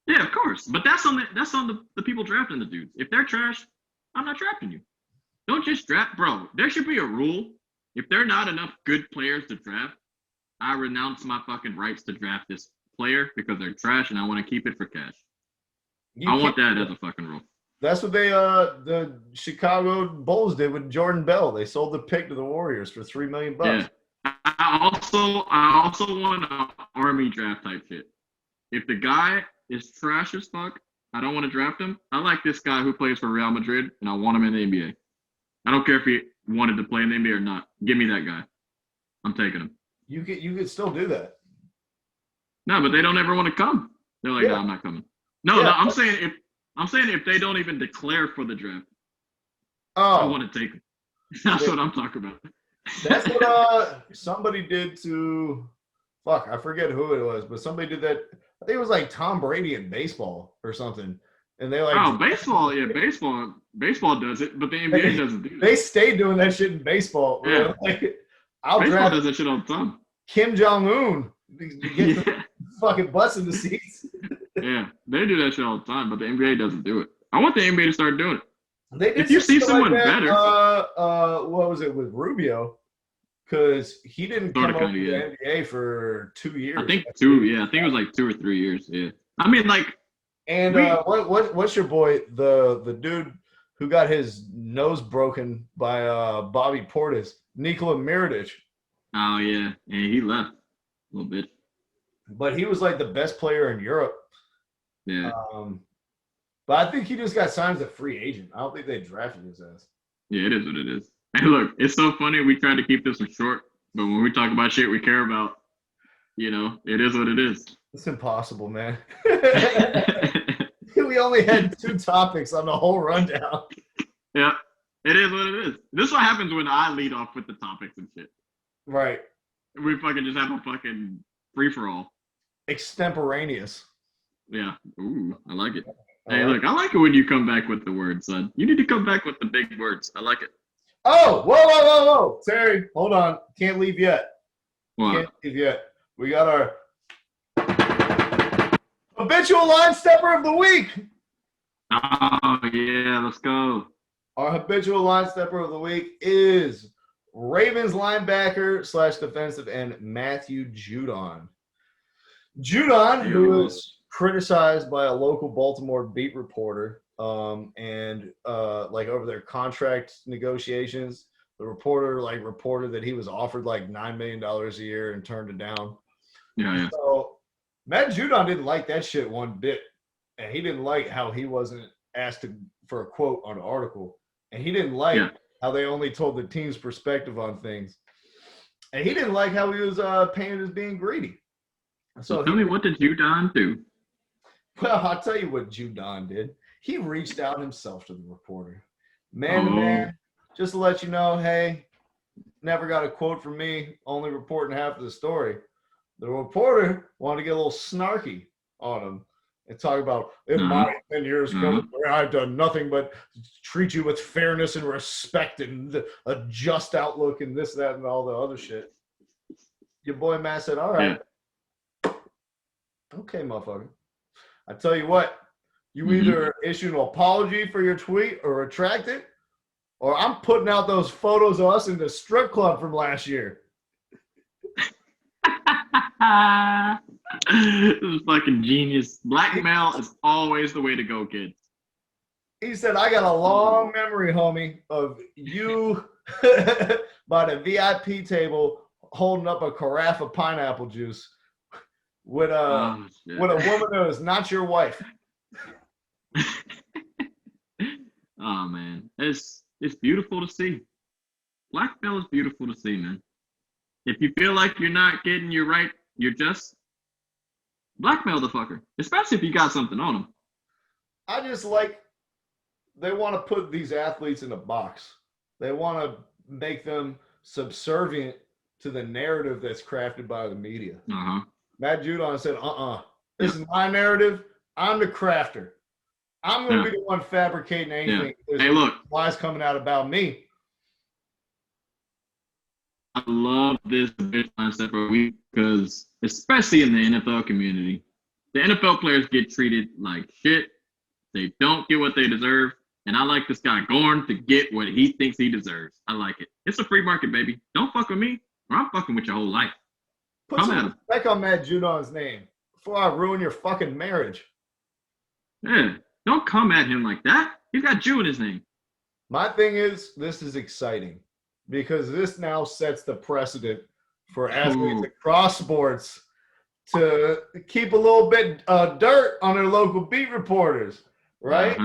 Yeah, of course. But that's on the people drafting the dudes. If they're trash, I'm not drafting you. Don't just draft, bro. There should be a rule. If there are not enough good players to draft, I renounce my fucking rights to draft this player because they're trash and I want to keep it for cash. I want that as a fucking rule. That's what the Chicago Bulls did with Jordan Bell. They sold the pick to the Warriors for $3 million. Yeah. I also want an army draft type shit. If the guy is trash as fuck, I don't want to draft him. I like this guy who plays for Real Madrid, and I want him in the NBA. I don't care if he wanted to play in the NBA or not. Give me that guy. I'm taking him. You could still do that. No, but they don't ever want to come. They're like, no, I'm not coming. No, I'm saying if they don't even declare for the draft, I want to take them. That's what I'm talking about. That's what somebody did to fuck. I forget who it was, but somebody did that. I think it was like Tom Brady in baseball or something. And they like baseball, baseball does it, but the NBA doesn't do it. They stay doing that shit in baseball. Yeah. Like, baseball does that shit all the time. Kim Jong-un get the fucking butts in the seats. Yeah, they do that shit all the time, but the NBA doesn't do it. I want the NBA to start doing it. They did if you see someone like that, better, what was it with Rubio? Because he didn't come over to the NBA for 2 years. I think 2. Yeah, I think it was like 2 or 3 years. Yeah, I mean like. And what's your boy the dude who got his nose broken by Bobby Portis, Nikola Mirotic? Oh yeah, he left a little bit. But he was like the best player in Europe. Yeah. But I think he just got signed as a free agent. I don't think they drafted his ass. Yeah, it is what it is. Hey, look, it's so funny. We tried to keep this one short, but when we talk about shit we care about, it is what it is. It's impossible, man. We only had 2 topics on the whole rundown. Yeah, it is what it is. This is what happens when I lead off with the topics and shit. Right. We fucking just have a fucking free-for-all. Extemporaneous. Yeah. Ooh, I like it. Hey, look, I like it when you come back with the words, son. You need to come back with the big words. I like it. Oh, whoa. Terry, hold on. Can't leave yet. What? Can't leave yet. We got our habitual line stepper of the week. Oh, yeah, let's go. Our habitual line stepper of the week is Ravens linebacker / defensive end Matthew Judon. Judon, who was criticized by a local Baltimore beat reporter, and like over their contract negotiations, the reporter reported that he was offered like $9 million a year and turned it down. Yeah. So Matt Judon didn't like that shit one bit, and he didn't like how he wasn't asked for a quote on the article, and he didn't like how they only told the team's perspective on things, and he didn't like how he was painted as being greedy. So tell me, what did Judon do? Well, I'll tell you what Judon did. He reached out himself to the reporter. Man to man, just to let you know, hey, never got a quote from me, only reporting half of the story. The reporter wanted to get a little snarky on him and talk about, in my 10 years, I've done nothing but treat you with fairness and respect and a just outlook and this, that, and all the other shit. Your boy Matt said, all right. Okay, motherfucker. I tell you what, you either issue an apology for your tweet or retract it, or I'm putting out those photos of us in the strip club from last year. This is fucking genius. Blackmail is always the way to go, kids. He said, I got a long memory, homie, of you by the VIP table holding up a carafe of pineapple juice with a woman that was not your wife. Oh man, it's beautiful to see. Blackmail is beautiful to see, man. If you feel like you're not getting your right, you're just blackmail the fucker, especially if you got something on them. I just like they want to put these athletes in a box. They want to make them subservient to the narrative that's crafted by the media. Matt Judon said, this is my narrative. I'm the crafter. I'm going to be the one fabricating anything. Hey, look. Lies coming out about me. I love this mindset for a week because, especially in the NFL community, the NFL players get treated like shit. They don't get what they deserve. And I like this guy going to get what he thinks he deserves. I like it. It's a free market, baby. Don't fuck with me or I'm fucking with your whole life. Put some respect on Matt Judon's name before I ruin your fucking marriage. Yeah, don't come at him like that. He's got Jew in his name. My thing is, this is exciting because this now sets the precedent for athletes across sports to keep a little bit dirt on their local beat reporters, right?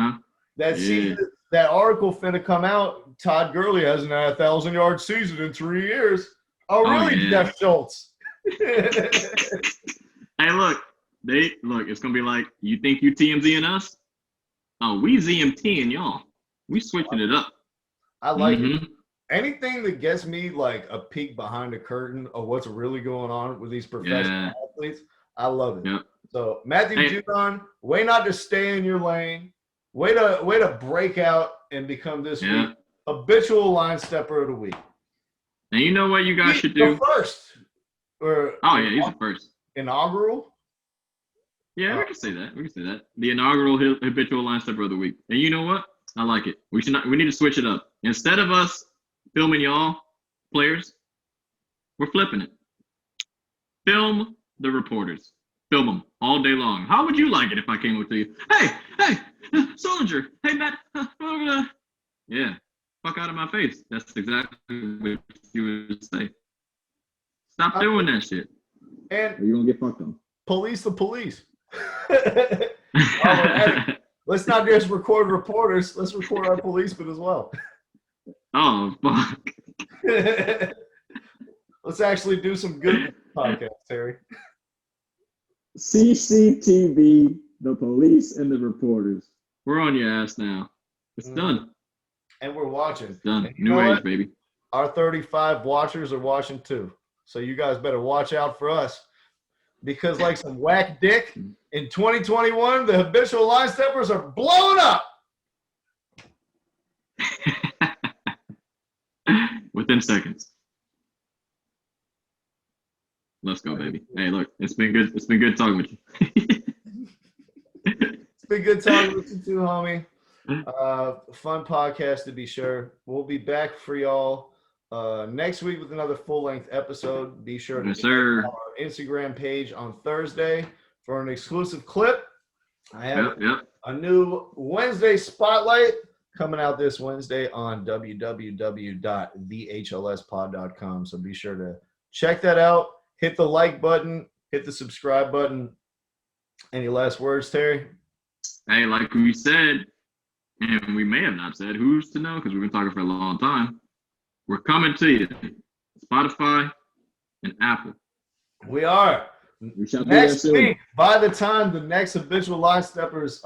That article finna come out. Todd Gurley hasn't had a 1,000-yard season in 3 years. Oh, really, yeah. Jeff Schultz? Hey, look. It's gonna be like, you think you TMZ and us? Oh, we ZMT and y'all. We switching it up. I like it. Anything that gets me like a peek behind the curtain of what's really going on with these professional athletes, I love it. Yep. So Matthew Judon, way not to stay in your lane, way to break out and become this week habitual line stepper of the week. And you know what you guys should do? The first. He's the first. Inaugural? Yeah, we can say that. The inaugural habitual line stepper of the week. And you know what? I like it. We need to switch it up. Instead of us filming y'all players, we're flipping it. Film the reporters. Film them all day long. How would you like it if I came up to you? Hey, Solinger. Hey, Matt. Yeah. Fuck out of my face. That's exactly what you would say. Stop doing that shit. And you're going to get fucked on. Police the police. Let's not just record reporters. Let's record our policemen as well. Oh, fuck. Let's actually do some good podcasts, Terry. CCTV, the police, and the reporters. We're on your ass now. It's done. And we're watching. It's done. New age, baby. Our 35 watchers are watching too. So you guys better watch out for us. Because like some whack dick, in 2021, the habitual line steppers are blowing up. Within seconds. Let's go, baby. Hey, look, it's been good. It's been good talking with you. It's been good talking with you too, homie. Fun podcast to be sure. We'll be back for y'all next week with another full-length episode. Be sure to check our Instagram page on Thursday for an exclusive clip. I have a new Wednesday spotlight coming out this Wednesday on www.thehlspod.com. So be sure to check that out. Hit the like button. Hit the subscribe button. Any last words, Terry? Hey, like we said, and we may have not said, who's to know, because we've been talking for a long time. We're coming to you. Spotify and Apple. We are. We shall next week, by the time the next Habitual Line Steppers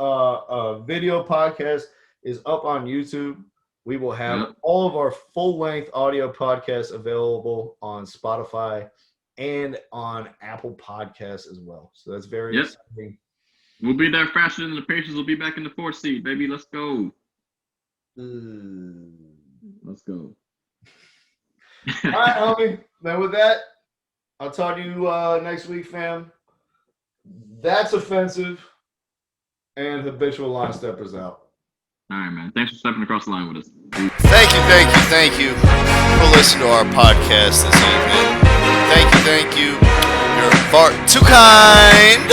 video podcast is up on YouTube, we will have all of our full-length audio podcasts available on Spotify and on Apple Podcasts as well. So that's very exciting. We'll be there faster than the Pacers will be back in the 4th seed, baby. Let's go. Let's go. All right, homie. Then with that, I'll talk to you next week, fam. That's offensive. And Habitual Line Steppers out. All right, man. Thanks for stepping across the line with us. Thank you for listening to our podcast this evening. Thank you. You're far too kind.